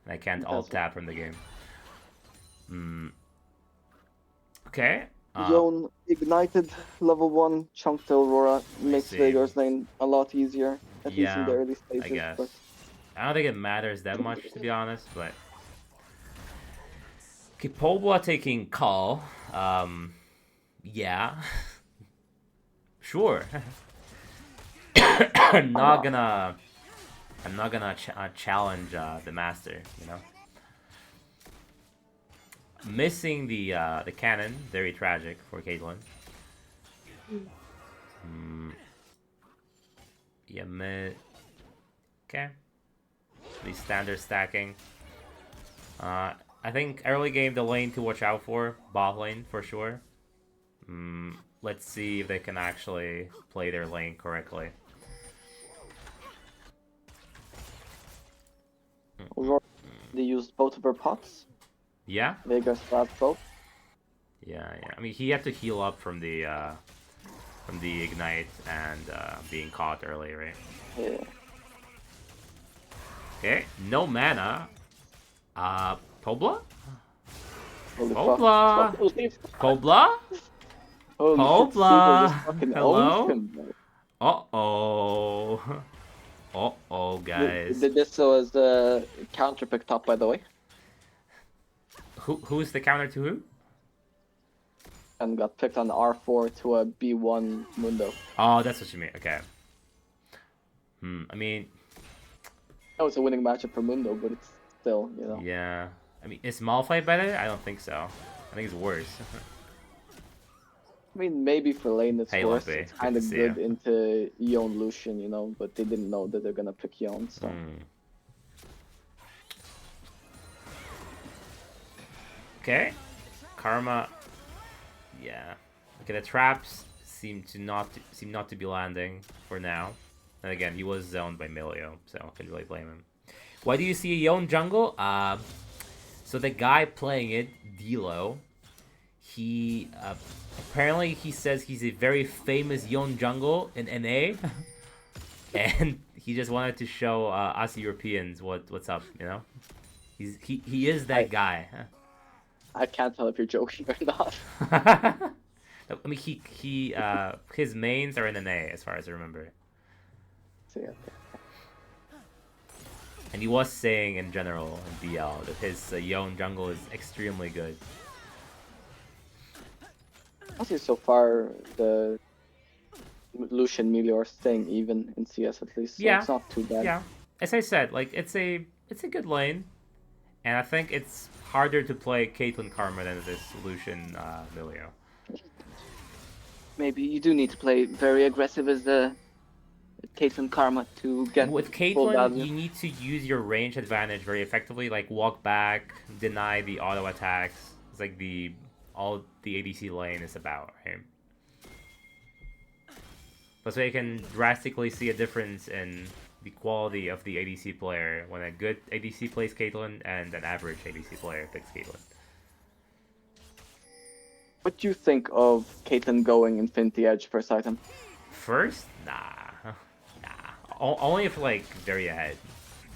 and I can't alt tab from the game. Okay. Yon ignited level 1, chunked Aurora, makes see. Veigar's lane a lot easier, at least in the early I stages. guess. But I don't think it matters that much, to be honest, but. Okay, Pobla taking call. Yeah. Sure. I'm Why not not? gonna. I'm not gonna challenge the master. You know. Missing the cannon, very tragic for Caitlyn. Mm, yeah, okay. The standard stacking. I think early game the lane to watch out for, bot lane for sure. Let's see if they can actually play their lane correctly. Aurora, they used both of her pots. Yeah. Vegas grabbed both. Yeah. I mean, he had to heal up from the ignite and being caught early, right? Yeah. Okay. No mana. Pobla? Holy fuck. Pobla! Holy fuck. Pobla? Holy shit, Seagull just Pobla! fucking owns Hello? him, bro. Uh-oh. Uh-oh, guys. This was counter picked up, by the way. Who's the counter to who? And got picked on R4 to a B1 Mundo. Oh, that's what you mean. Okay. I mean... That was a winning matchup for Mundo, but it's still, you know. Yeah. I mean, is Malphite better? I don't think so. I think it's worse. I mean, maybe for lane it's Hey, worse. Lumpy. It's kind of good into Yone Lucian, you know, but they didn't know that they're gonna pick Yone, so. Okay. Karma. Yeah. Okay, the traps seem not to be landing for now. And again, he was zoned by Milio, so I couldn't really blame him. Why do you see a Yone jungle? So the guy playing it, Dilo, he apparently he says he's a very famous Yone jungle in NA, and he just wanted to show us Europeans what's up, you know. He is that guy. I can't tell if you're joking or not. I mean, his mains are in NA as far as I remember. So, yeah. And he was saying in general in BL that his Yone jungle is extremely good. Honestly, so far the Lucian Meteor staying even in CS at least, so Yeah, it's not too bad. Yeah, as I said, like it's a good lane, and I think it's harder to play Caitlyn Karma than it is Lucian Milio. Maybe you do need to play very aggressive as the Caitlyn Karma to get with Caitlyn. You need to use your range advantage very effectively, like walk back, deny the auto attacks. It's like all the ADC lane is about, right? That's why you can drastically see a difference in the quality of the ADC player when a good ADC plays Caitlyn and an average ADC player picks Caitlyn. What do you think of Caitlyn going Infinity Edge first item? First? Nah. Only if like very ahead,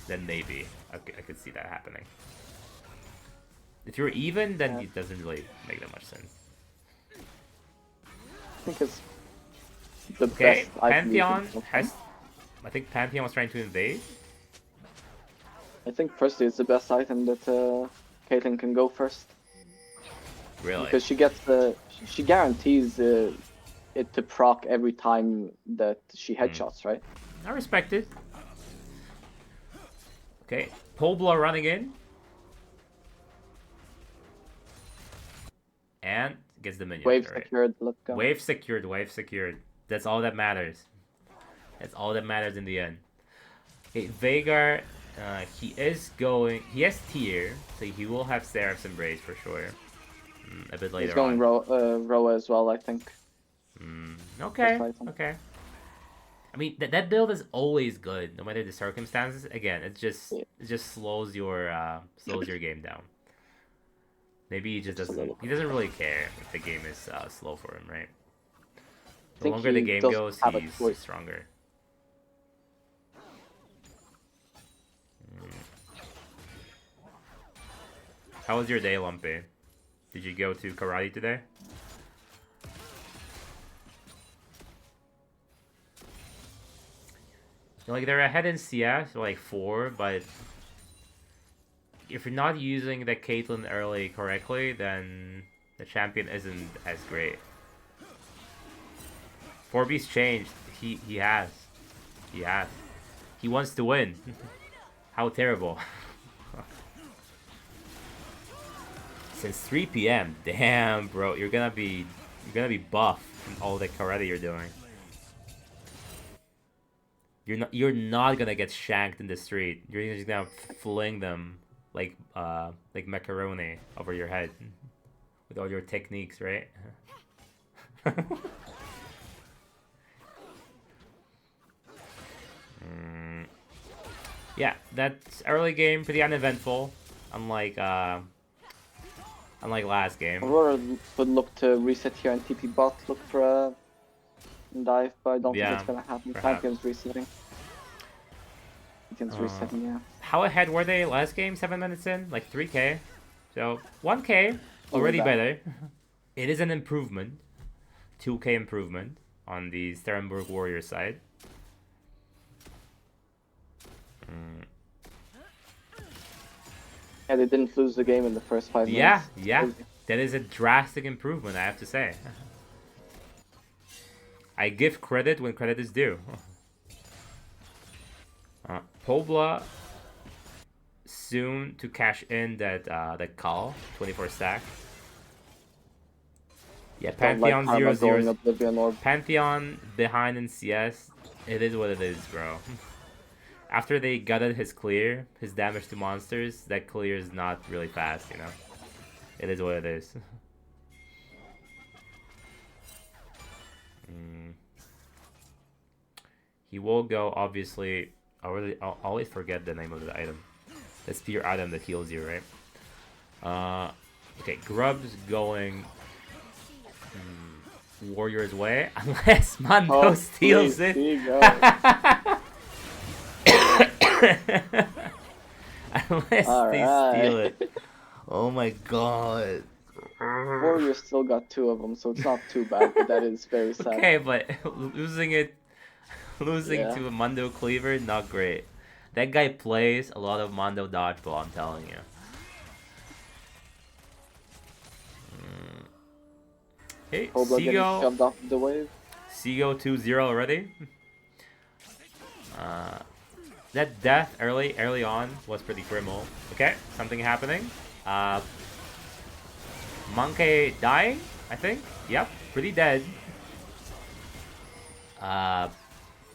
then maybe I could see that happening. If you're even, then it doesn't really make that much sense. I think it's the best Pantheon has. I think Pantheon was trying to invade. I think personally it's the best item that Caitlyn can go first. Really? Because she guarantees it to proc every time that she headshots, right? I respect it. Okay, Pobla running in. And gets the minion. Wave secured, let's go. Wave secured. That's all that matters. That's all that matters in the end. Okay, Veigar, he has tier, so he will have Seraph's Embrace for sure. A bit later on. He's going Roa as well, I think. Okay. I mean, that build is always good, no matter the circumstances. Again, it just slows your game down. Maybe he just doesn't really care if the game is slow for him, right? The longer the game goes, he's stronger. How was your day, Lumpy? Did you go to karate today? Like, they're ahead in CS, like 4, but if you're not using the Caitlyn early correctly, then the champion isn't as great. 4B's changed. He has. He has. He wants to win. How terrible. Since 3 p.m. Damn, bro. You're gonna be buff from all the karate you're doing. You're not gonna get shanked in the street. You're just gonna fling them like macaroni over your head with all your techniques, right? Yeah, that's early game, pretty uneventful, unlike last game. Aurora would look to reset here and TP bot, look for a dive, but I don't think it's gonna happen. Champion's resetting. Champion's resetting, yeah. How ahead were they last game? 7 minutes in? Like 3k? So 1k, already better. It is an improvement. 2k improvement on the Sterrenburg Warrior side. Yeah, they didn't lose the game in the first 5 minutes. Yeah. That is a drastic improvement, I have to say. I give credit when credit is due. Pobla soon to cash in that call, 24 stack. Yeah, Pantheon like 0-0. Pantheon behind in CS. It is what it is, bro. After they gutted his clear, his damage to monsters, that clear is not really fast, you know? It is what it is. He will go, obviously... I'll always forget the name of the item. The spear item that heals you, right? Okay, Grub's going... Warrior's way, unless Mando steals it. Unless they steal it. Oh my god. Warrior still got 2 of them, so it's not too bad, but that is very sad. Okay, but losing to a Mando Cleaver, not great. That guy plays a lot of Mando dodgeball, I'm telling you. Okay, Seago jumped off the wave. Seago 2-0 already. That death early on was pretty grim. Okay, something happening. Monkey dying, I think. Yep, pretty dead.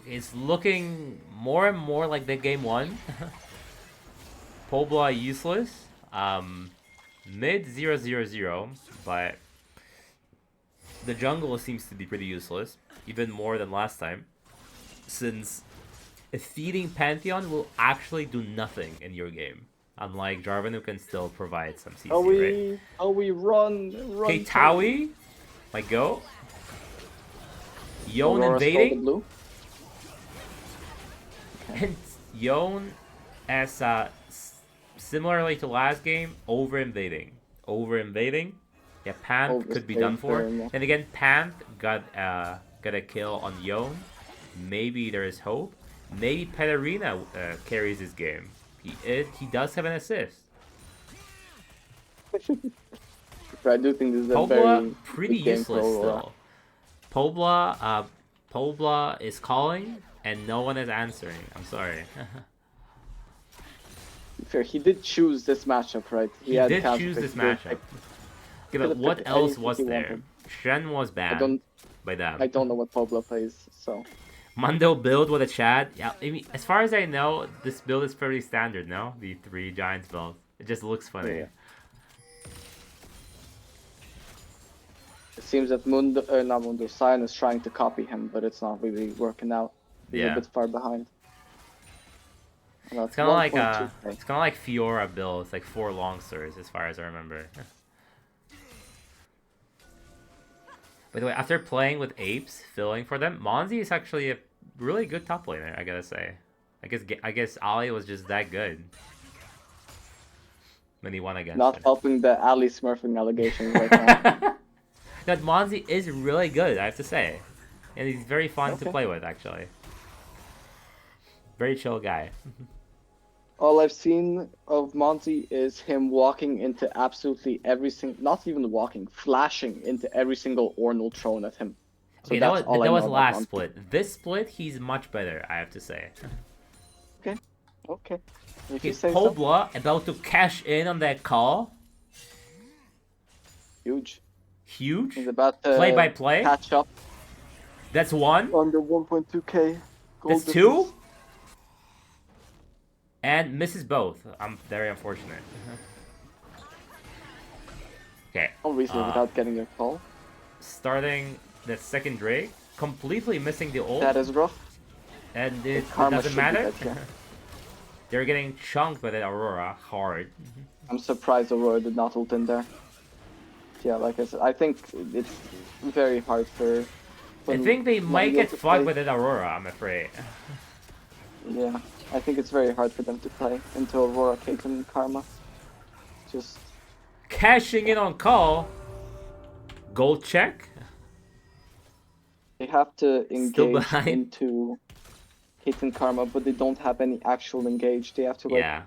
It's looking more and more like the game 1. Pobla useless. Mid 0-0-0, but the jungle seems to be pretty useless, even more than last time, since feeding Pantheon will actually do nothing in your game, unlike Jarvan, who can still provide some CC, right? Oh, we run. Okay, Taui might go. Yone invading. Okay. And Yone, as similarly to last game, over invading. Yeah, Panth could be done for. And again, Panth got a kill on Yone. Maybe there is hope. Maybe Petarina carries his game. He does have an assist. I do think this is Pobla, a very pretty useless still. Pobla is calling and no one is answering. I'm sorry. Fair, he did choose this matchup, right? He did choose this matchup. Okay, but what else was there? Shen was banned by them. I don't know what Pobla plays, so... Mando build with a Chad. Yeah, I mean, as far as I know, this build is pretty standard, no? The 3 Giants build. It just looks funny. Yeah. It seems that Sion is trying to copy him, but it's not really working out. He's a bit far behind. It's kind of like Fiora build. It's like 4 long swords, as far as I remember. By the way, after playing with apes, filling for them, Monzi is actually a really good top laner, I gotta say. I guess Ali was just that good when he won against Not him. helping the Ali smurfing allegations right now. That Monzi is really good, I have to say. And he's very fun to play with, actually. Very chill guy. All I've seen of Monty is him walking into absolutely every single, not even walking, flashing into every single Ornal thrown at him. So Okay, that's all I that know was about last Valanths. split. This split, he's much better, I have to say. Okay. Okay. If Okay, you say so. Pobla about to cash in on that call. Huge. Huge. He's about Play by to play. catch up That's one. on the 1.2k gold That's difference. two. And misses both. I'm very unfortunate. Okay. No reason without getting a call. Starting the second Drake. Completely missing the ult. That is rough. And it Karma doesn't should matter. be dead, yeah. They're getting chunked by the Aurora hard. I'm surprised Aurora did not ult in there. Yeah, like I said, I think it's very hard for... I think they might Longyil get to fucked play. with the Aurora, I'm afraid. Yeah, I think it's very hard for them to play into Aurora, Caitlyn, and Karma. Just... Cashing in on call. Gold check. They have to Still engage behind. into Caitlyn Karma, but they don't have any actual engage. They have to like Yeah.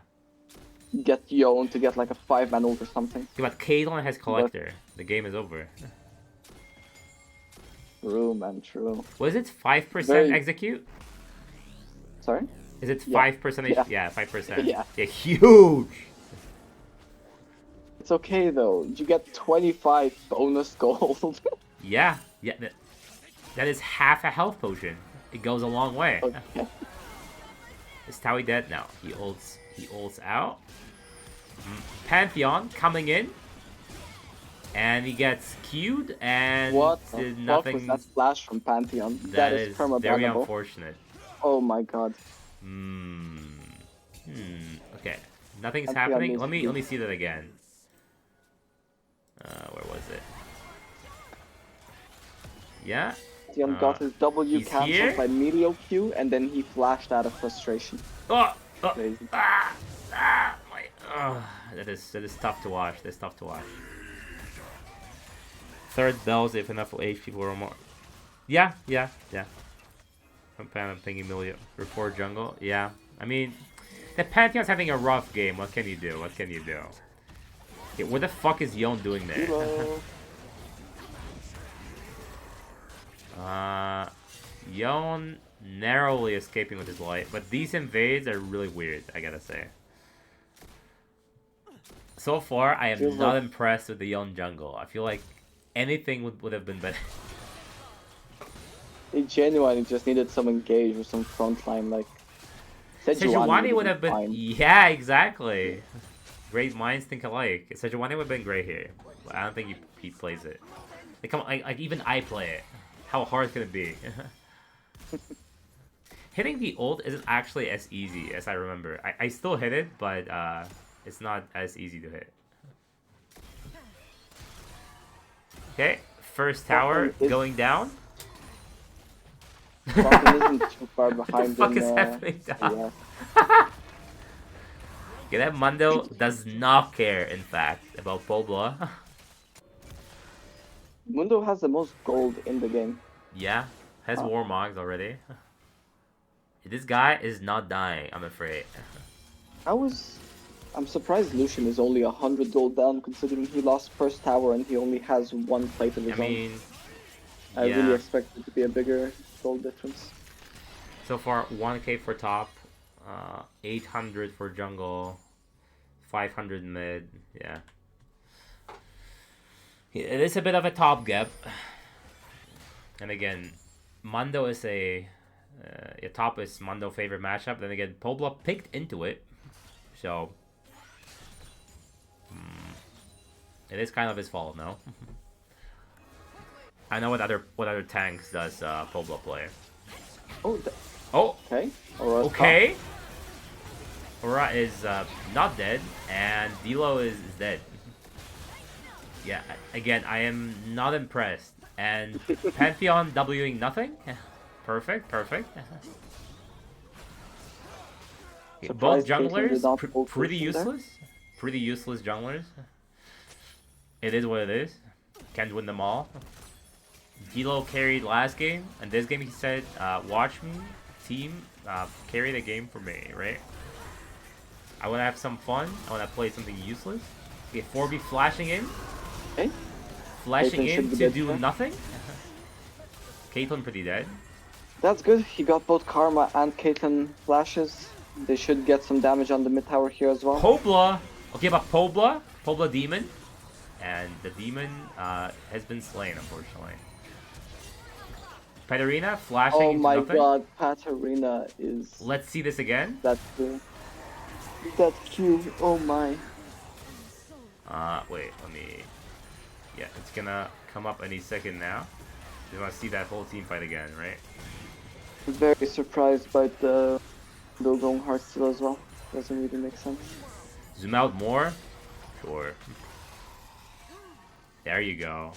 get Yon to get like a 5-man ult or something. Yeah, but Caitlyn has Collector. The game is over. True, man, true. Was it 5% Very- execute? Sorry? Is it Yeah. 5%? Yeah. Yeah, 5%. Yeah. Yeah, huge! It's okay though. You get 25 bonus gold. Yeah, yeah. That is half a health potion. It goes a long way. Okay. Is Towie dead? No. He ults out. Pantheon coming in. And he gets queued and What the did fuck nothing. was that splash from Pantheon? That is perma very bannable. unfortunate. Oh my god. Okay. Nothing's Pantheon happening. needs Let to me see that again. Where was it? Yeah. Pantheon got his W he's cancelled here? by Meteor Q and then he flashed out of frustration. Crazy. That is tough to watch. That's tough to watch. Third bells if enough HP for more. Yeah. I'm thinking Millia. Report jungle. Yeah. I mean, the Pantheon's having a rough game. What can you do? Okay, what the fuck is Yon doing there? Yon narrowly escaping with his life, but these invades are really weird, I gotta say. So far, I am not impressed with the Yon jungle. I feel like anything would have been better. They genuinely just needed some engage or some frontline, like... Sejuani would have been... fine. Yeah, exactly. Great minds think alike. Sejuani would have been great here. But I don't think he plays it. Like, come on, like even I play it. How hard can it be? Hitting the ult isn't actually as easy as I remember. I still hit it, but it's not as easy to hit. Okay, first tower going down. Falcon isn't too far behind. What the fuck is happening now? Okay, that Mundo does not care, in fact, about Pobla. Mundo has the most gold in the game. Yeah, has Warmogs already. This guy is not dying, I'm afraid. I'm surprised Lucian is only 100 gold down, considering he lost first tower and he only has one plate of his own. I really expected it to be a bigger gold difference. So far, 1k for top, 800 for jungle, 500 mid, yeah. It is a bit of a top gap. And again, Mundo is top is Mundo favorite matchup. Then again, Pobla picked into it, so it is kind of his fault, no? I know what other tanks does Pobla play. Okay. Okay. Aura is not dead, and Dilo is dead. Yeah, again, I am not impressed. And Pantheon Wing nothing. Perfect. Both junglers, pretty useless. Pretty useless junglers. It is what it is. Can't win them all. Dilo carried last game, and this game he said, watch me, team, carry the game for me, right? I want to have some fun. I want to play something useless. Okay, 4B flashing in. Okay. Flashing in to do nothing. Caitlyn pretty dead. That's good. He got both Karma and Caitlyn flashes. They should get some damage on the mid tower here as well. Pobla! Okay, but Pobla Demon. And the Demon has been slain, unfortunately. Katarina flashing Oh into my nothing. god, Katarina is... Let's see this again. That's cool. That's cute. Oh my. Wait, let me... Yeah, it's gonna come up any second now. You wanna see that whole team fight again, right? Very surprised by the Bill going hard still as well. Doesn't really make sense. Zoom out more? Sure. There you go.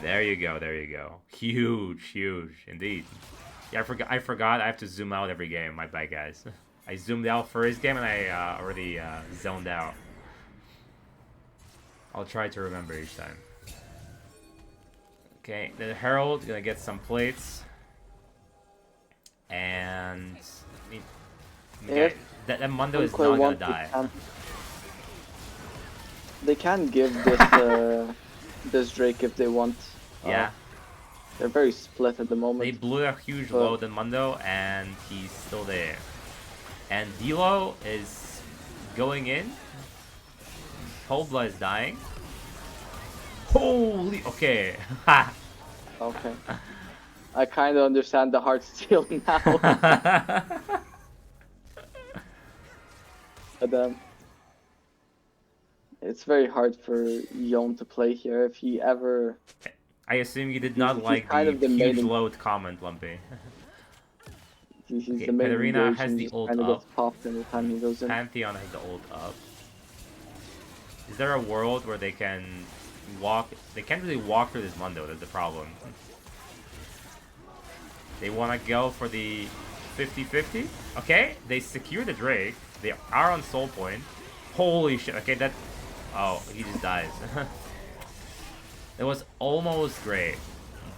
There you go, there you go. Huge, huge, indeed. Yeah, I forgot I have to zoom out every game. My bad, guys. I zoomed out for his game and I already zoned out. I'll try to remember each time. Okay, the Herald gonna get some plates. And... Okay, that Mundo is not gonna die. They can give this this Drake if they want. Yeah. They're very split at the moment. They blew a huge load in Mundo, and he's still there. And Dilo is going in. Pobla is dying. Holy... Okay. Okay. I kind of understand the heart steal now. But it's very hard for Yon to play here if he ever... I assume you did not like the huge load comment, Lumpy. He's okay, the main Katarina has the ult up. Gets popped every time he goes in. Pantheon has the ult up. Is there a world where they can walk? They can't really walk through this Mundo, that's the problem. They want to go for the 50-50. Okay, they secure the Drake. They are on soul point. Holy shit. Okay, that... Oh, he just dies. It was almost great,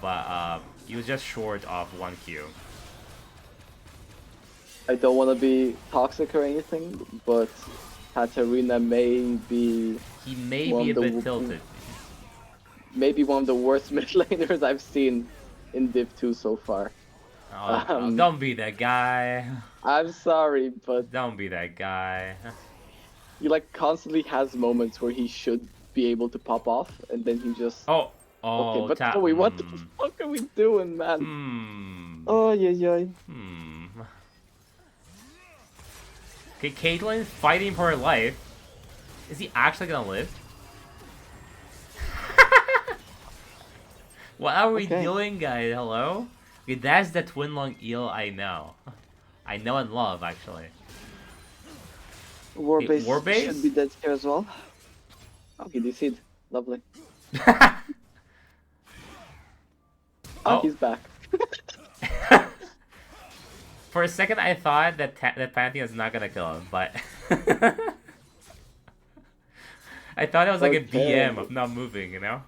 but he was just short of 1Q. I don't want to be toxic or anything, but Katarina may be... He may be a bit tilted. Maybe one of the worst mid laners I've seen in Div 2 so far. Oh, don't be that guy. I'm sorry, but... Don't be that guy. He like constantly has moments where he should be able to pop off, and then he just... Oh, okay, but Joey, what the fuck are we doing, man? Oh, yeah. Okay, Caitlyn fighting for her life. Is he actually gonna live? What are we doing, guys? Hello? Okay, that's the twin lung eel I know. I know and love, actually. Warbase should be dead here as well. Oh, he DC'd. Lovely. Oh, he's back. For a second, I thought that Pantheon is not gonna kill him, but... I thought it was like a BM of not moving, you know?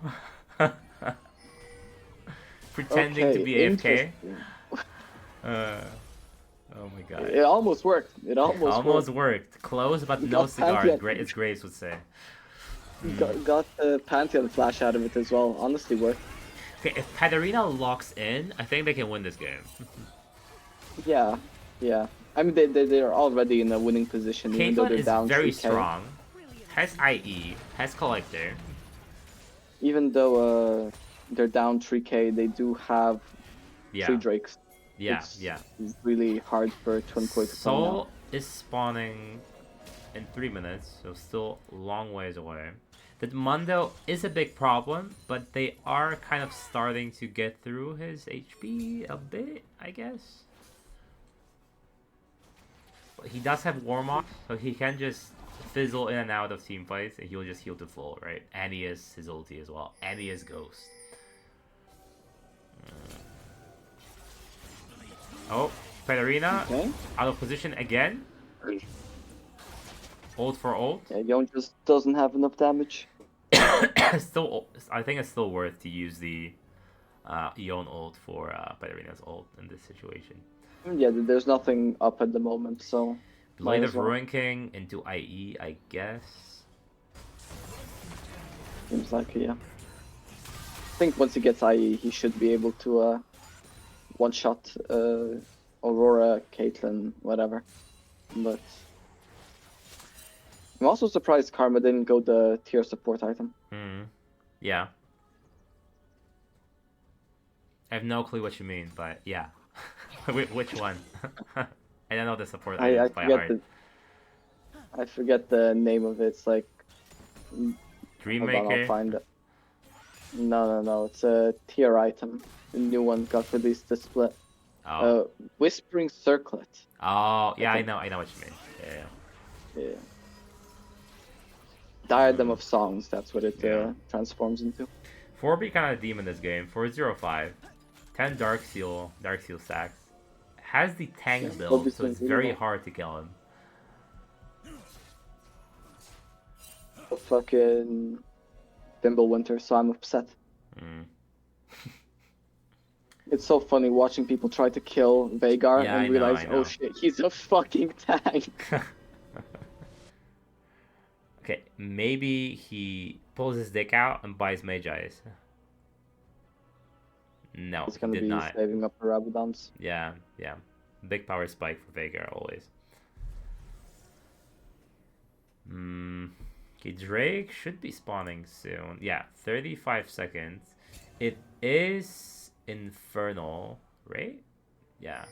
Pretending to be AFK. Oh my god. It almost worked. It almost worked. Close, but no cigar, as Grace would say. Got the Pantheon flash out of it as well. Honestly worked. Okay, if Katarina locks in, I think they can win this game. Yeah. I mean, they're already in a winning position. Even though they're down is very 3K. strong. Has IE, has Collector. Even though they're down 3K, they do have 3 Drakes. Yeah, It's really hard for Twin Koi to play now. Soul is spawning in 3 minutes, so still a long ways away. That Mundo is a big problem, but they are kind of starting to get through his HP a bit, I guess. But he does have Warm-Off, so he can just fizzle in and out of team fights, and he'll just heal to full, right? And he has his ulti as well, and he has Ghost. Oh, Katarina out of position again. Ult for ult. Yeah, Yon just doesn't have enough damage. Still, I think it's still worth to use the Yon ult for Katarina's ult in this situation. Yeah, there's nothing up at the moment, so... Blade of Ruin King into IE, I guess. Seems like, yeah. think once he gets IE, he should be able to one-shot Aurora, Caitlyn, whatever. But I'm also surprised Karma didn't go the tier support item. Yeah. I have no clue what you mean, but yeah. Which one? I don't know the support items by heart. I forget the name of it. It's like... Dreammaker? Hold on, I'll find it. No. It's a tier item. The new one got released this split. Oh. Whispering Circlet. Oh, yeah, I know what you mean. Yeah. Diadem of Songs, that's what it transforms into. 4B kind of demon this game. 405. 10 Dark Seal stacks. Has the tank build, so it's very hard to kill him. A fucking Winter, so I'm upset. It's so funny watching people try to kill Veigar and realize, oh shit, he's a fucking tank. Okay, maybe he pulls his dick out and buys Mage Eyes. No, he's gonna be saving up for Rabadons. Yeah. Big power spike for Veigar always. Okay, Drake should be spawning soon. Yeah, 35 seconds. It is Infernal, right? Yeah,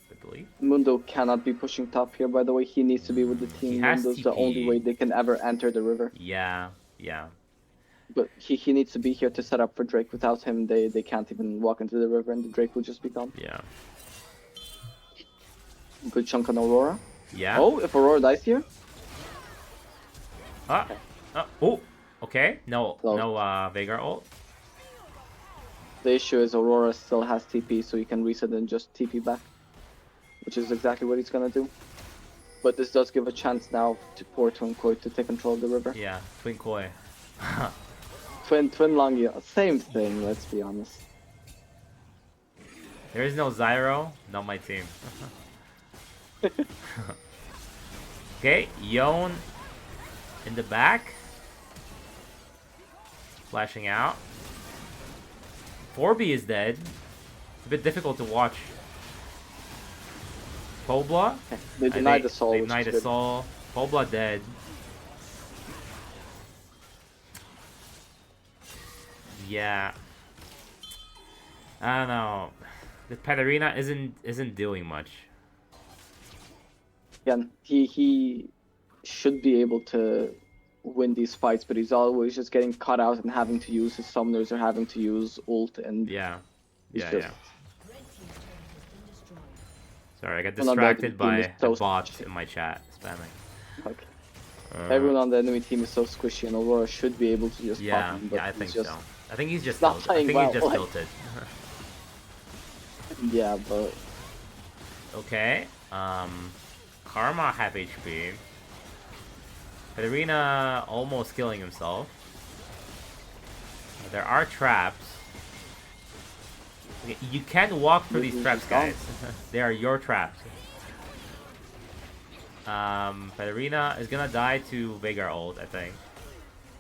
I believe. Mundo cannot be pushing top here, by the way. He needs to be with the team. Mundo's TP. The only way they can ever enter the river. Yeah. But he needs to be here to set up for Drake. Without him, they can't even walk into the river, and the Drake will just be gone. Yeah. Good chunk on Aurora. Yeah. Oh, if Aurora dies here? Oh, okay. No, Veigar ult. The issue is Aurora still has TP, so he can reset and just TP back. Which is exactly what he's gonna do. But this does give a chance now to poor Twin Koi to take control of the river. Yeah, Twin Koi. Twin Langia, same thing, let's be honest. There is no Zyro, not my team. Okay, Yone in the back. Flashing out. 4B is dead. It's a bit difficult to watch. Pobla? They denied the soul. They denied the soul. Pobla dead. Yeah. I don't know. The Katarina isn't doing much. Again, he should be able to win these fights, but he's always just getting caught out and having to use his summoners or having to use ult and yeah. Sorry, I got distracted by a bot in my chat spamming. Okay. Everyone on the enemy team is so squishy, and Aurora should be able to just pop him. But I think so. I think he's just tilted. Tilted. Yeah, but okay. Karma half HP. Katarina almost killing himself. There are traps. Okay, you can't walk through these traps, guys. They are your traps. Katarina is gonna die to Veigar ult, I think.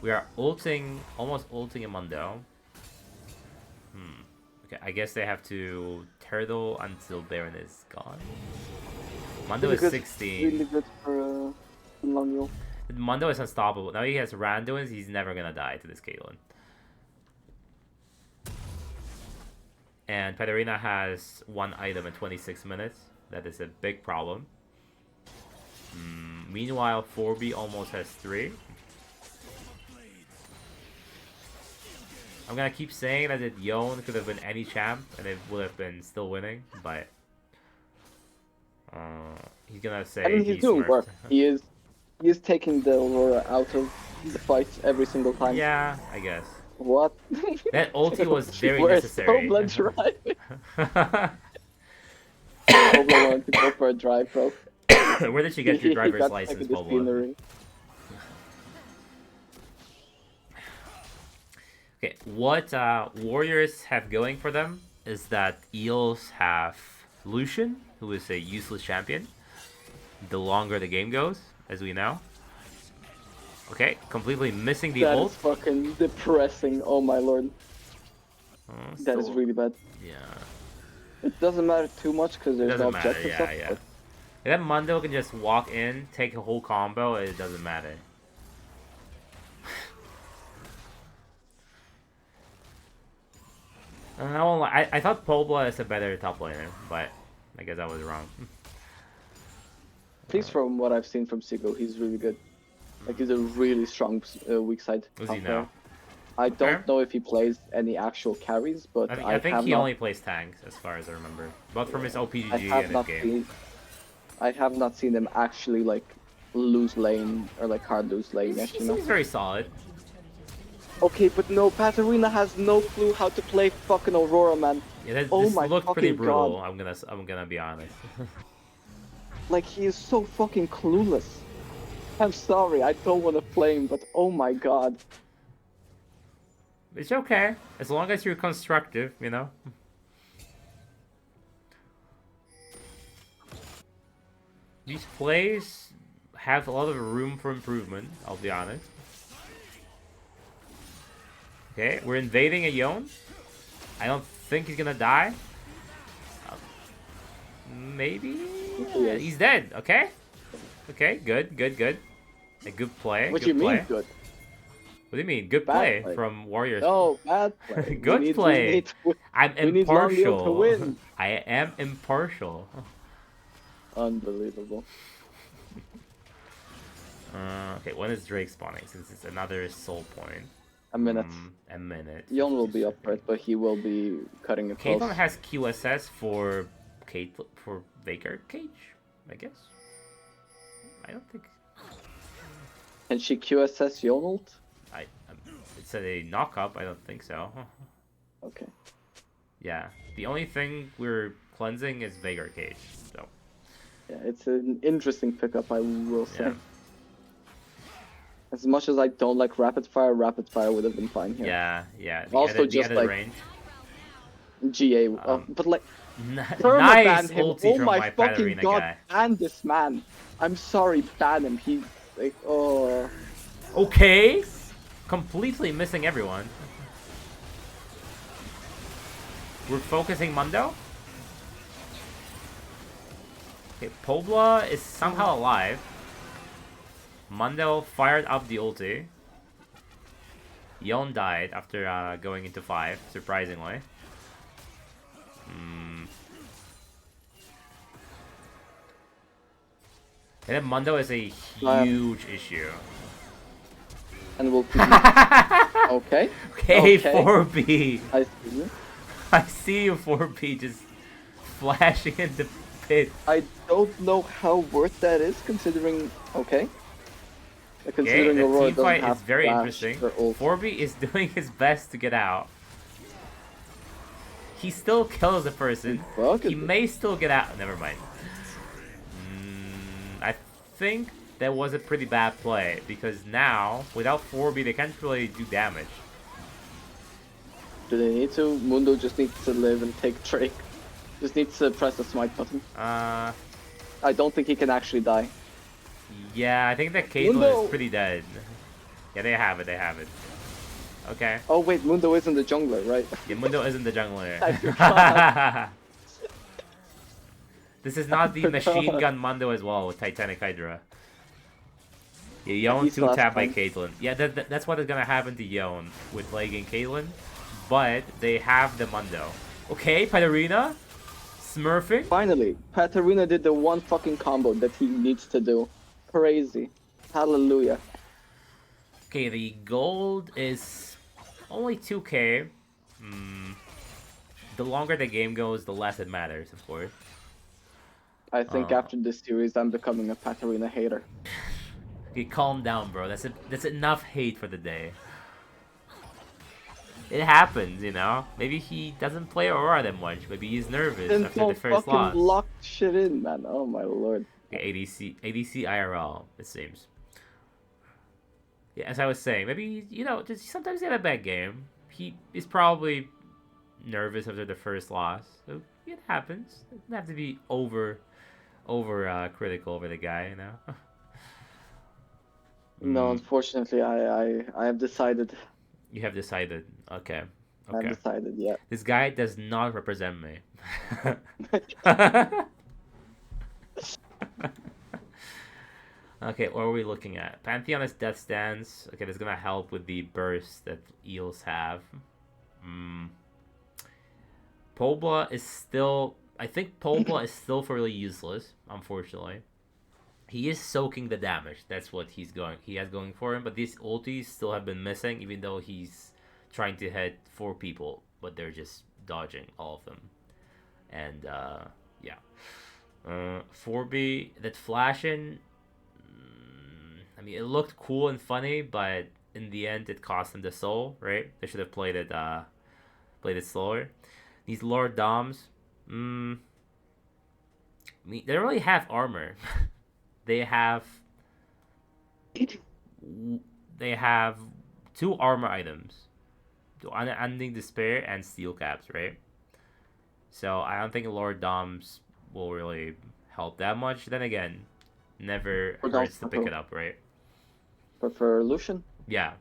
We are almost ulting a Mundo. Okay, I guess they have to turtle until Baron is gone. Mundo is 16. Really good for Langyo. Mundo is unstoppable. Now he has randoms, he's never gonna die to this Caitlyn. And Katarina has 1 item in 26 minutes. That is a big problem. Meanwhile, 4B almost has 3. I'm gonna keep saying that Yone could have been any champ and it would have been still winning, but he's gonna say he's doing work. He is taking the Aurora out of the fights every single time. Yeah, I guess. What? That ulti was very necessary. Where's Tobla drive? Tobla wanted to go for a drive, bro. Where did you get your driver's license, Tobla? Okay, what Warriors have going for them is that Eels have Lucian, who is a useless champion, the longer the game goes, as we know. Okay, completely missing the ult. That is fucking depressing, oh my lord. That is Still, really bad. yeah. It doesn't matter too much because It there's no doesn't matter. objective Yeah, stuff. yeah. But If that Mundo can just walk in, take a whole combo, it doesn't matter. I thought Pobla is a better top laner, but I guess I was wrong. at least from what I've seen from Sigo, he's really good. Like he's a really strong weak side Who's he top now? player. I Okay. don't know if he plays any actual carries, but I think he only plays tanks, as far as I remember. Both from his OPGG and his game. I have not seen him actually like lose lane or like hard lose lane. He seems very solid. Okay, but no, Katarina has no clue how to play fucking Aurora, man. Yeah, Oh this my looked pretty fucking brutal. God. I'm gonna be honest. Like he is so fucking clueless. I'm sorry, I don't want to play him, but oh my God. It's okay, as long as you're constructive, you know. These plays have a lot of room for improvement, I'll be honest. Okay, we're invading a Yone. I don't think he's gonna die. Maybe? Yeah, he's dead, okay? Okay, good. A good play. What do you mean good? What do you mean? Good Bad play from Warriors. No, bad play. Good play. I'm impartial. To win. I am impartial. Unbelievable. Okay, when is Drake spawning? Since it's another soul point. A minute. A minute. Yon will be up for it, but he will be cutting it close. Caitlyn has QSS for Veigar Cage, I guess. I don't think. Can she QSS Yon ult? It's a knock-up. I don't think so. Okay. Yeah, the only thing we're cleansing is Veigar Cage. So. Yeah, it's an interesting pickup, I will say. Yeah. As much as I don't like rapid fire would have been fine here. Yeah. Also, just like range. GA, but like nice him. ulti Oh from my fucking Katarina God! guy. Ban this man. I'm sorry, ban him. He like Okay, completely missing everyone. We're focusing Mundo. Okay, Pobla is somehow alive. Mundo fired up the ulti. Yon died after going into 5, surprisingly. And then Mundo is a huge issue. And we'll okay. Okay, 4B. I see you. I see you, 4B, just flashing in the pit. I don't know how worth that is, considering. Okay. Considering the Aurora team fight doesn't have is very flash interesting. or ult. 4B is doing his best to get out. He still kills the person. He may still get out. Never mind. I think that was a pretty bad play, because now, without 4B, they can't really do damage. Do they need to? Mundo just needs to live and take Drake. Just needs to press the smite button. I don't think he can actually die. Yeah, I think that Caitlyn is pretty dead. Yeah, they have it. Okay. Oh wait, Mundo isn't the jungler, right? Yeah, Mundo isn't the jungler. I forgot. This is not the machine gun Mundo as well with Titanic Hydra. Yeah, Yone 2-tap by Caitlyn. Yeah, that's what is gonna happen to Yone with lagging Caitlyn. But they have the Mundo. Okay, Katarina smurfing. Finally, Katarina did the one fucking combo that he needs to do. Crazy. Hallelujah. Okay, the gold is only 2k. The longer the game goes, the less it matters, of course. I think after this series, I'm becoming a Katarina hater. Okay, calm down, bro. That's enough hate for the day. It happens, you know. Maybe he doesn't play Aurora that much. Maybe he's nervous after the first loss. Lock shit in, man. Oh my lord. Okay, ADC IRL, it seems. Yeah, as I was saying, maybe, you know, just sometimes he had a bad game. He is probably nervous after the first loss. So it happens. It doesn't have to be over critical over the guy, you know. No, unfortunately, I have decided. You have decided. Okay. Okay. Undecided yet. This guy does not represent me. Okay, what are we looking at? Pantheon is Death Stance. Okay, that's gonna help with the burst that eels have. Mm. Pobla is still. I think Pobla is still fairly useless, unfortunately. He is soaking the damage. That's what he has going for him. But these ultis still have been missing, even though he's trying to hit 4 people, but they're just dodging all of them. And yeah, 4B that flashing. I mean, it looked cool and funny, but in the end, it cost them the soul. Right? They should have played it slower. These Lord Doms. I mean, they don't really have armor. they have they have 2 armor items, Unending Despair and Steel Caps, right? So I don't think Lord Doms will really help that much. Then again, never hurts to pick it up, right? Prefer Lucian? Yeah.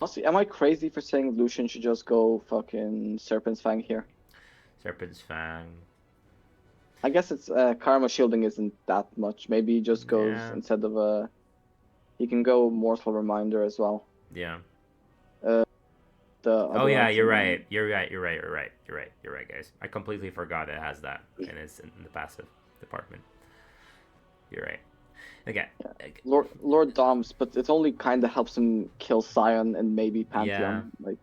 Honestly, am I crazy for saying Lucian should just go fucking Serpent's Fang here? Serpent's Fang. I guess it's Karma Shielding isn't that much. Maybe he just goes instead of he can go Mortal Reminder as well. Yeah. Oh yeah, you're right, guys. I completely forgot it has that in the passive department. You're right. Again, yeah. Lord Doms, but it only kind of helps him kill Sion and maybe Pantheon. Yeah. Like,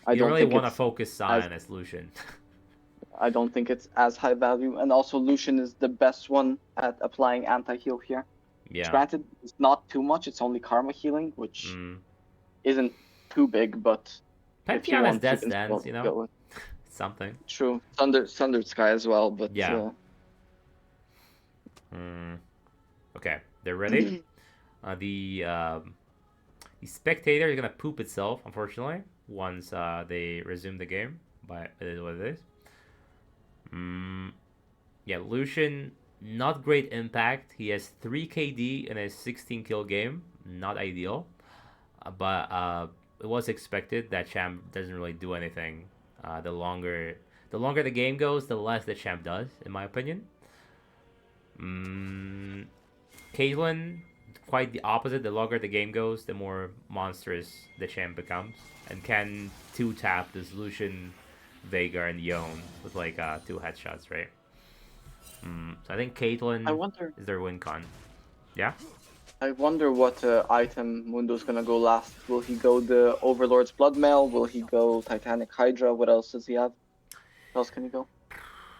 I don't really want to focus Sion as Lucian. I don't think it's as high value, and also Lucian is the best one at applying anti-heal here. Yeah. Granted, it's not too much. It's only karma healing, which isn't too big, but Pantheon has Death Stance, you know? Something. True. Sundered Sky as well, but yeah. Okay, they're ready. The spectator is gonna poop itself, unfortunately, once they resume the game. But it is what it is. Yeah, Lucian, not great impact. He has 3 KD in a 16 kill game. Not ideal, but it was expected that champ doesn't really do anything. The longer the game goes, the less the champ does, in my opinion. Caitlyn, quite the opposite. The longer the game goes, the more monstrous the champ becomes, and can 2-tap this Lucian, Veigar, and Yone with like 2 headshots, right? So I think Caitlyn is their win con. Yeah? I wonder what item Mundo's gonna go last. Will he go the Overlord's Bloodmail? Will he go Titanic Hydra? What else does he have? What else can he go?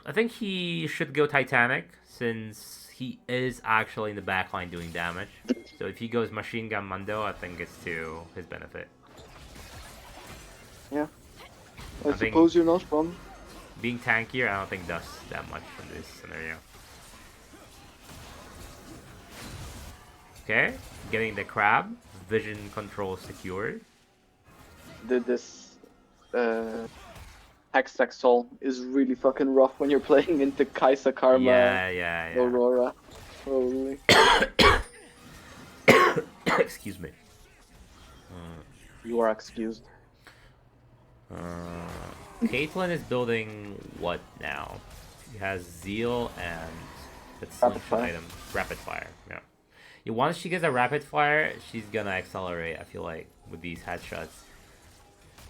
I think he should go Titanic, since he is actually in the backline doing damage. So if he goes Machine Gun Mundo, I think it's to his benefit. Yeah. I suppose you're not wrong. Being tankier, I don't think does that much in this scenario. Okay, getting the crab. Vision control secured. This Hextech Soul is really fucking rough when you're playing into Kaisa Karma. Yeah. Aurora. Holy. Excuse me. You are excused. Caitlyn is building what now? He has Zeal and that's item. Rapid Fire. Yeah. Once she gets a Rapid Fire, she's gonna accelerate, I feel like, with these headshots.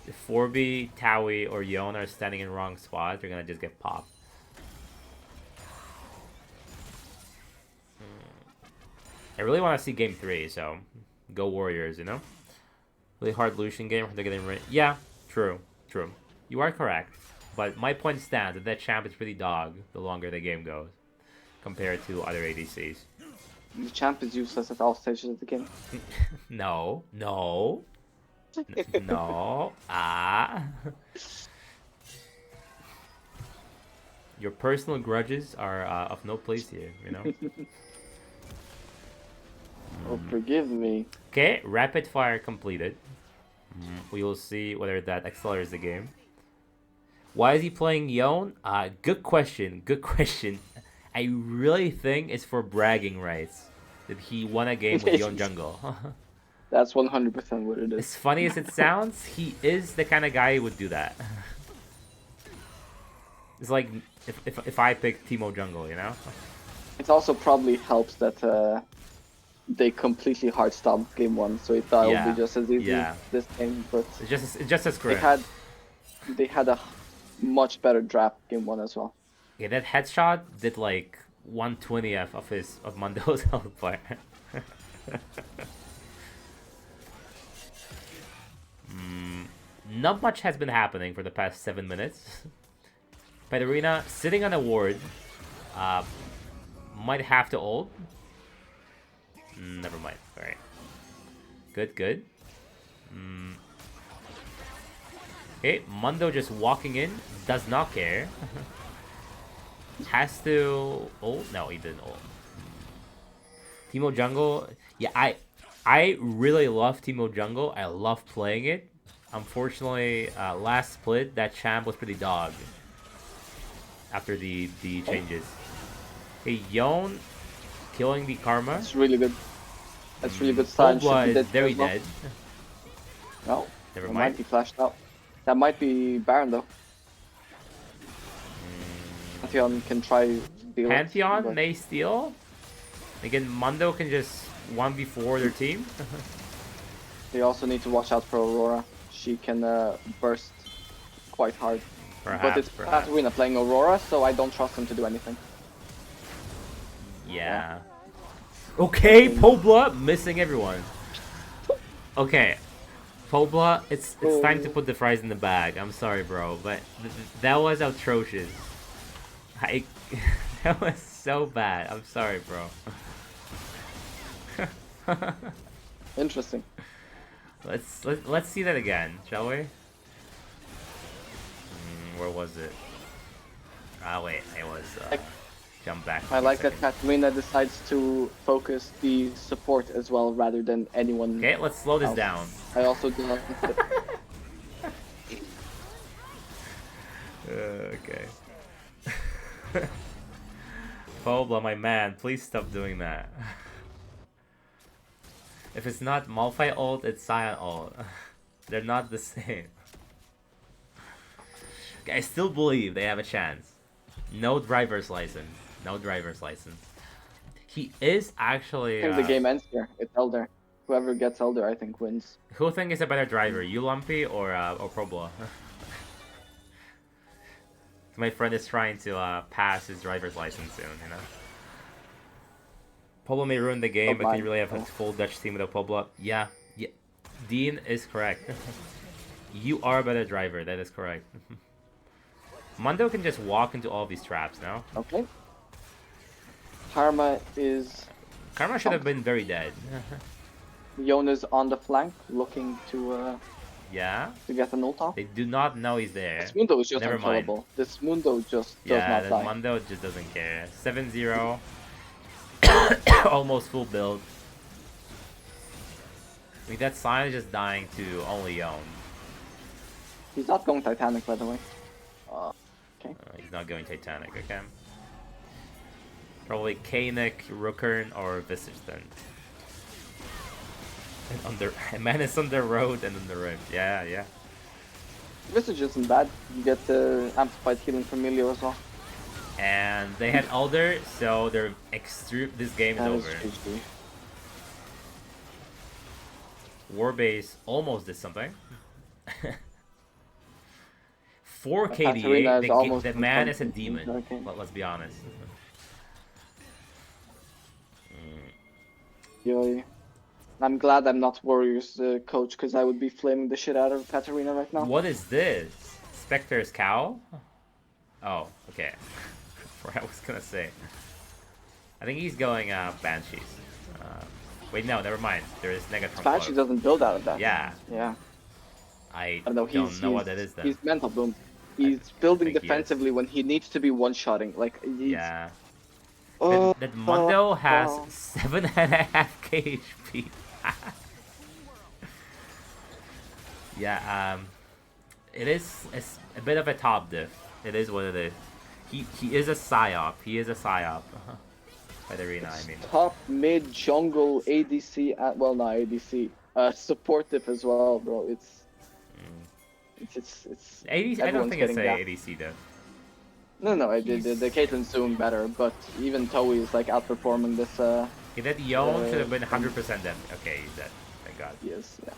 If 4B, Taui, or Yone are standing in wrong spots, they're gonna just get popped. I really want to see game 3, so go Warriors, you know? Really hard Lucian game, they're getting rid. Yeah, true. You are correct. But my point stands that champ is pretty dog the longer the game goes, compared to other ADCs. The champ is useless at all stages of the game. No. Your personal grudges are of no place here, you know? Oh, forgive me. Okay, Rapid Fire completed. We will see whether that accelerates the game. Why is he playing Yone? Good question. I really think it's for bragging rights that he won a game with Yone jungle. That's 100% what it is. As funny as it sounds, he is the kind of guy who would do that. It's like if I pick Teemo jungle, you know? It also probably helps that they completely hard stopped game 1, so it thought it would be just as easy this game, but it's just as great. They had a much better draft game 1 as well. Yeah, that headshot did like 1/20th of Mundo's health bar. Not much has been happening for the past 7 minutes. Katarina sitting on a ward. Might have to ult. Never mind. Alright. Good, good. Okay, Mundo just walking in. Does not care. Has to ult? No, he didn't ult. Teemo Jungle. Yeah, I really love Teemo Jungle. I love playing it. Unfortunately, last split, that champ was pretty dog. After the changes. Hey, Yon killing the Karma. That's really good. That's really good sign. Is very dead. No, never mind. Might be flashed out. That might be Baron though. Pantheon can try steal. Pantheon may steal. Again, Mundo can just 1v4 their team. They also need to watch out for Aurora. She can burst quite hard. But it's Katarina playing Aurora, so I don't trust him to do anything. Yeah. Okay, Pobla missing everyone. Okay, Pobla, it's time to put the fries in the bag. I'm sorry, bro, but that was atrocious. That was so bad. I'm sorry, bro. Interesting. Let's see that again, shall we? Where was it? Wait, it was jump back. I like that Katarina decides to focus the support as well rather than anyone. Okay, let's slow this down. I also do not. Okay. Pobla, my man, please stop doing that. If it's not Malphite ult, it's Sion ult. They're not the same. I still believe they have a chance. No driver's license. No driver's license. He is actually... I think the game ends here. It's Elder. Whoever gets Elder, I think, wins. Who think is a better driver? You, Lumpy, or Probla? My friend is trying to pass his driver's license soon, you know? Pobla may ruin the game, but can you really have a full Dutch team without Pobla? Yeah. Dean is correct. You are a better driver, that is correct. Mundo can just walk into all these traps now. Okay. Karma should have been very dead. Yona's on the flank, looking to to get an ult off. They do not know he's there. This Mundo is just unkillable. This Mundo just does not die. Mundo just doesn't care. 7-0. Almost full build. I mean, that Sion is just dying to only Yon. He's not going Titanic, by the way. Okay. He's not going Titanic, okay. Probably Kanik, Rookern, or Visage then. And man is on the road and on the rift. Yeah. Visage isn't bad. You get the amplified healing from Milio as well. And they had Alder, so they're this game is over. Warbase almost did something. 4 KDA, the man is a demon. Okay. Let's be honest. Yo, I'm glad I'm not Warriors coach, because I would be flaming the shit out of Katarina right now. What is this? Spectre's cow? Oh, okay. What I was gonna say. I think he's going Banshees. Wait, no, never mind. There is Negatron. Banshee doesn't build out of that. Yeah. I don't know what that is then. He's mental bloom. He's building defensively when he needs to be one-shotting. Like, yeah. That Mundo has 7.5k HP. Yeah, it is a bit of a top diff. It is what it is. He is a psyop. He is a psyop. By the arena, I mean. Top mid jungle ADC. Well, not ADC. supportive as well, bro. Mm. It's ADC, I don't everyone's think it's getting a down. ADC though. No, the He's Caitlyn's doing better, but even Toei is like outperforming this. that Yon should have been Thing. 100% dead. Okay, he's dead. Thank God. Yes, yeah.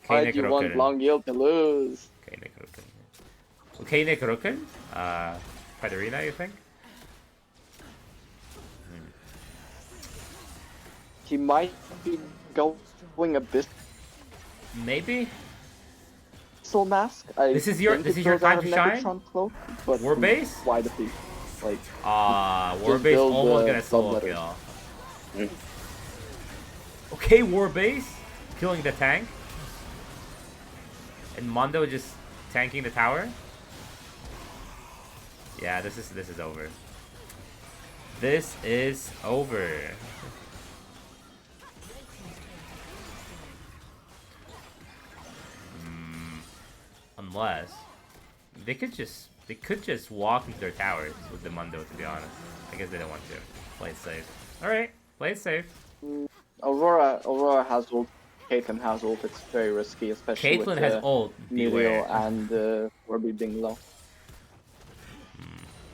Why Keinek do you want Roken. Long Yield to lose? Keinek Roken. Keinek Roken? Katarina, you think? He might be going Abyssal Maybe. Mask. I This is think it your builds out time of to shine. Negatron Cloak, but War base? why the peak? Like, War just base build almost the gonna solo Bloodletters. kill. Okay, war base killing the tank, and Mondo just tanking the tower. Yeah, this is over. This is over. Unless they could just walk into their towers with the Mundo. To be honest, I guess they don't want to play it safe. All right, play it safe. Aurora has ult. Caitlyn has ult. It's very risky, especially Caitlyn with has ult. Melio Beware. and Warby being low.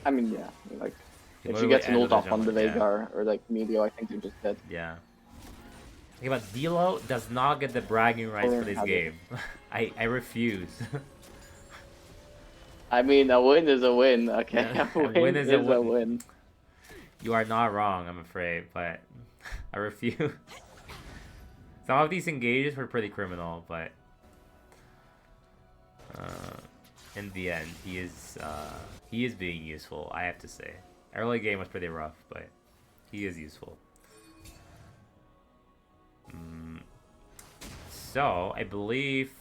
I mean, yeah, like You if she literally gets an end ult with a off on the jungler. Yeah. Veigar or like Melio, I think they're just dead. Yeah. Okay, but Dilo does not get the bragging rights for this game. I refuse. I mean, a win is a win, okay? A win is a a win. win. You are not wrong, I'm afraid, but I refuse. Some of these engages were pretty criminal, but in the end, he is being useful. I have to say, early game was pretty rough, but he is useful. So I believe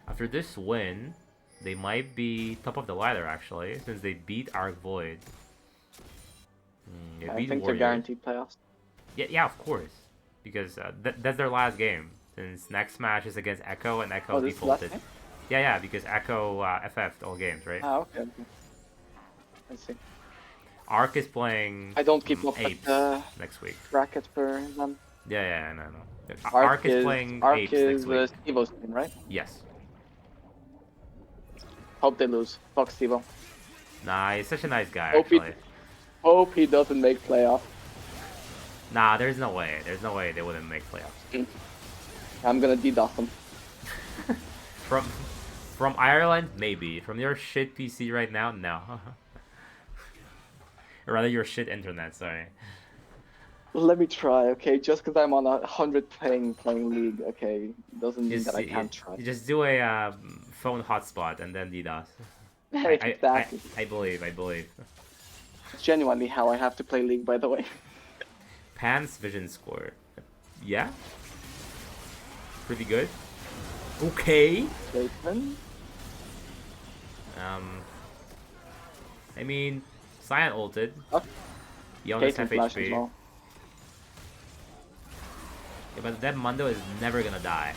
after this win, they might be top of the ladder actually, since they beat Arc Void. They I beat think Warriors. they're guaranteed playoffs. Yeah, of course, because that's their last game. Since next match is against Echo, and Echo defaulted. Yeah, because Echo FF'd all games, right? Ah, okay. I see. Arc is playing. I don't keep up Apes with next week. bracket for them. Yeah, no. Arc is playing Apes next week. Stevo's team, right? Yes. Hope they lose. Fuck Stevo. Nah, he's such a nice guy, actually. Hope he doesn't make playoffs. Nah, there's no way. There's no way they wouldn't make playoffs. I'm gonna DDoS them. From Ireland, maybe. From your shit PC right now, no. Or rather, your shit internet. Sorry. Let me try, okay? Just because I'm on 100 playing League, okay, doesn't mean that I can't try. You just do a phone hotspot and then DDoS. Exactly. I believe. It's genuinely how I have to play League, by the way. Pan's vision score. Yeah? Pretty good. Okay. Caitlyn? I mean, Cyan ulted. Okay. Jonas half flash as HP. well. Yeah, but that Mundo is never gonna die.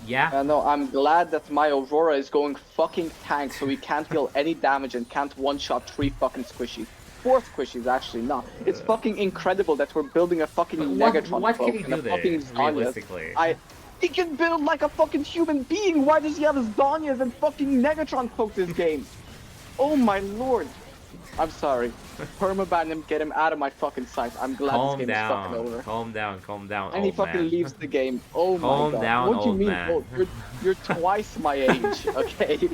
Yeah? No, I'm glad that my Aurora is going fucking tank so he can't deal any damage and can't one-shot 3 fucking squishies. 4 squishies, actually, no. It's fucking incredible that we're building a fucking Negatron What can cloak he and a do fucking there, Zhonya's. realistically? He can build like a fucking human being! Why does he have Zhonya's and fucking Negatron cloak this game? Oh my lord! I'm sorry. Permaban him, get him out of my fucking sight. I'm glad this game is fucking over. Calm down, And he fucking leaves the game. Oh my god. Calm down, What do you old mean? man. Oh, you're twice my age, okay?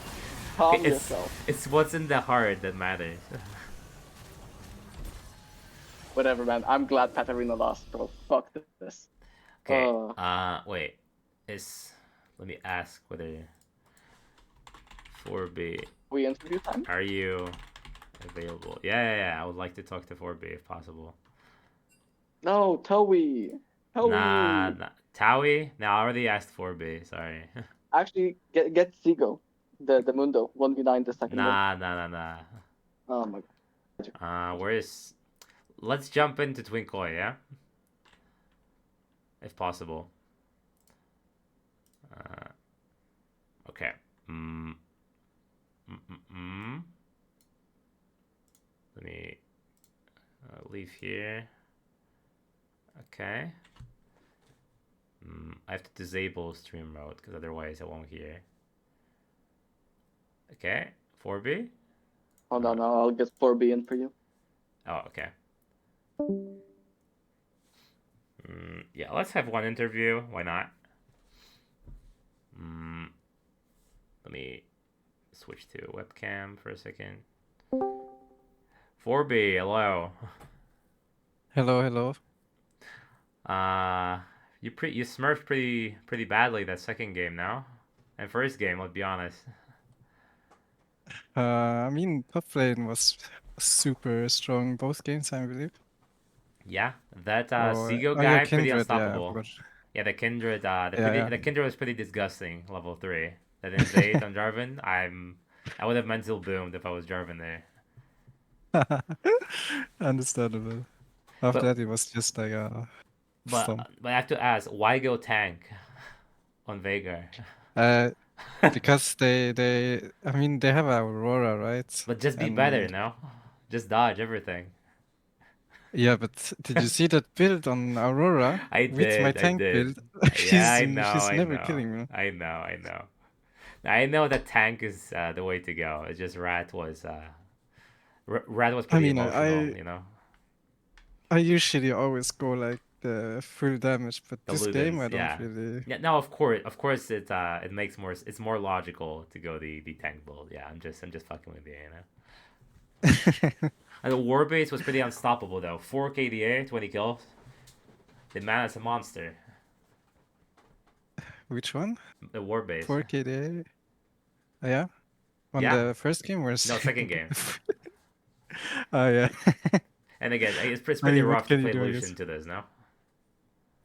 Calm yourself. It's what's in the heart that matters. Whatever, man. I'm glad Katarina lost, bro. Fuck this. Okay. Wait. Let me ask whether 4B. We interview time? Are you available? Yeah. I would like to talk to 4B if possible. No, Toei. Nah. Towie? No, I already asked 4B. Sorry. Actually, get Zigo, the Mundo 1v9 the second. Nah. Oh my god. Let's jump into Twinkle, yeah? If possible. Okay. Let me leave here. Okay. I have to disable stream mode because otherwise I won't hear. Okay. 4B. Hold on, I'll get 4B in for you. Oh, okay. Yeah, let's have one interview. Why not? Let me switch to webcam for a second. 4B, hello. Hello, hello. You smurfed pretty badly that second game now, and first game. Let's be honest. I mean, top lane was super strong both games, I believe. Yeah, that Or Seago yeah, guy pretty Kindred. Yeah, I unstoppable. forgot. Yeah, the Kindred. Yeah, The Kindred was pretty disgusting. Level 3. That invade on Jarvan. I would have mental boomed if I was Jarvan there. yeah. Understandable. After But that, it was just like a stomp. but I have to ask, why go tank on Veigar? Uh, because I mean, they have Aurora, right? But just be better, And no? Just dodge everything. yeah, but did you see that build on Aurora with my I tank did. build? Yeah, She's I never know. killing me. I know. I know that tank is the way to go. It's just Rat was I pretty mean, emotional, I you know. I usually always go like the full damage, but The this game Ludens, I don't yeah. really. Yeah, no, of course, it makes more. It's more logical to go the tank build. Yeah, I'm just fucking with you, you know. And the Warbase was pretty unstoppable though. 4 KDA, 20 kills. The man is a monster. Which one? The Warbase. 4K day? Oh, yeah? On Yeah. the first game or No, second second game? game. Oh, yeah. And again, it's I pretty mean, what rough to can you play do, I Lucian guess? to this, no?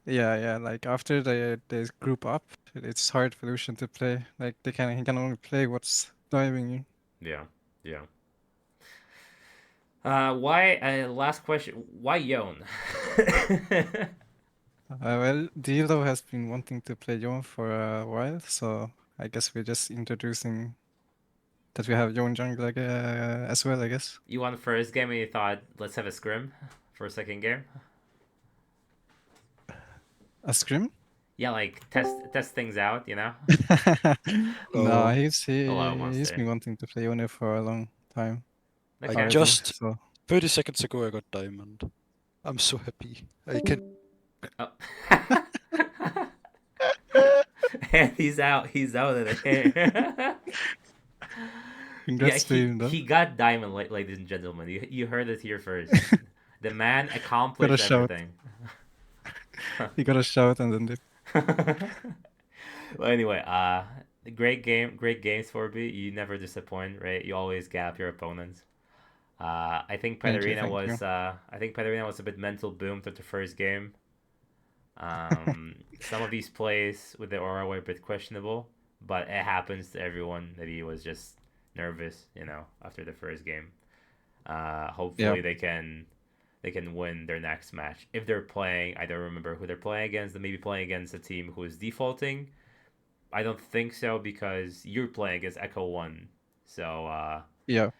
Yeah, yeah. Like after they group up, it's hard for Lucian to play. Like he can only play what's driving you. Yeah, yeah. Last question. Why Yon? Well, Dilo has been wanting to play Yon for a while, so I guess we're just introducing that we have Yon jungle as well, I guess. You won first game and you thought, let's have a scrim for a second game? A scrim? Yeah, like test things out, you know? No, Oh, Hello, he's monster. been wanting to play Yon for a long time I Okay. already, just so 30 seconds ago I got diamond. I'm so happy. I can. Oh. And he's out. He's out of there. Yeah, congrats to him though. he got diamond, ladies and gentlemen. You heard it here first. The man Got a accomplished shout. everything. He got a shout and then dip. Well, anyway, great games for B. You never disappoint, right? You always gap your opponents. I think Thank you, Pederina thank you. was a bit mental boomed at the first game. Some of these plays with the aura were a bit questionable, but it happens to everyone that he was just nervous, you know, after the first game. Hopefully Yeah. they can win their next match. If they're playing, I don't remember who they're playing against. They may be playing against a team who is defaulting. I don't think so because you're playing against Echo One. So Yeah.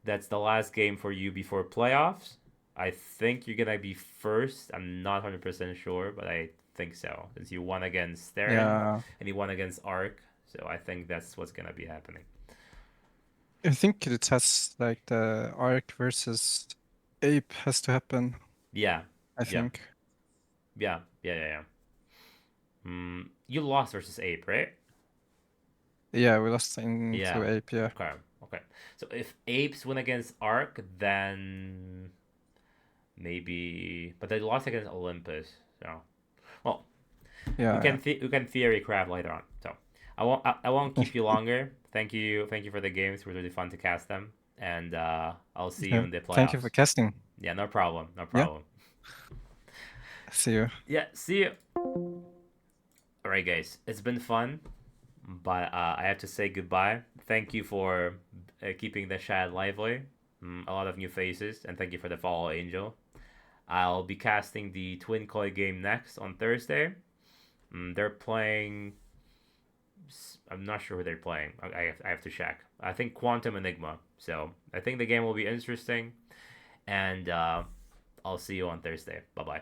that's the last game for you before playoffs. I think you're gonna be first. I'm not 100% sure, but I think so. Since you won against Sterren Yeah. and you won against Arc, so I think that's what's gonna be happening. I think it has like the Arc versus Ape has to happen, Yeah, I yeah, think. yeah. You lost versus Ape, right? Yeah, we lost Yeah. into Ape, yeah. Okay. So if Apes win against Arc, then maybe, but they lost against Olympus. So, well, Yeah, we can theory craft later on. So, I won't keep you longer. Thank you for the games. It was really fun to cast them, and I'll see you yeah. in the Thank you for playoffs. casting. Yeah, no problem, no Yeah. problem. See you. Yeah, see you. All right, guys, it's been fun, but I have to say goodbye. Thank you for keeping the chat lively. A lot of new faces, and thank you for the follow, Angel. I'll be casting the Twin Koi game next on Thursday. They're playing. I'm not sure who they're playing. I have to check. I think Quantum Enigma. So I think the game will be interesting. And I'll see you on Thursday. Bye bye.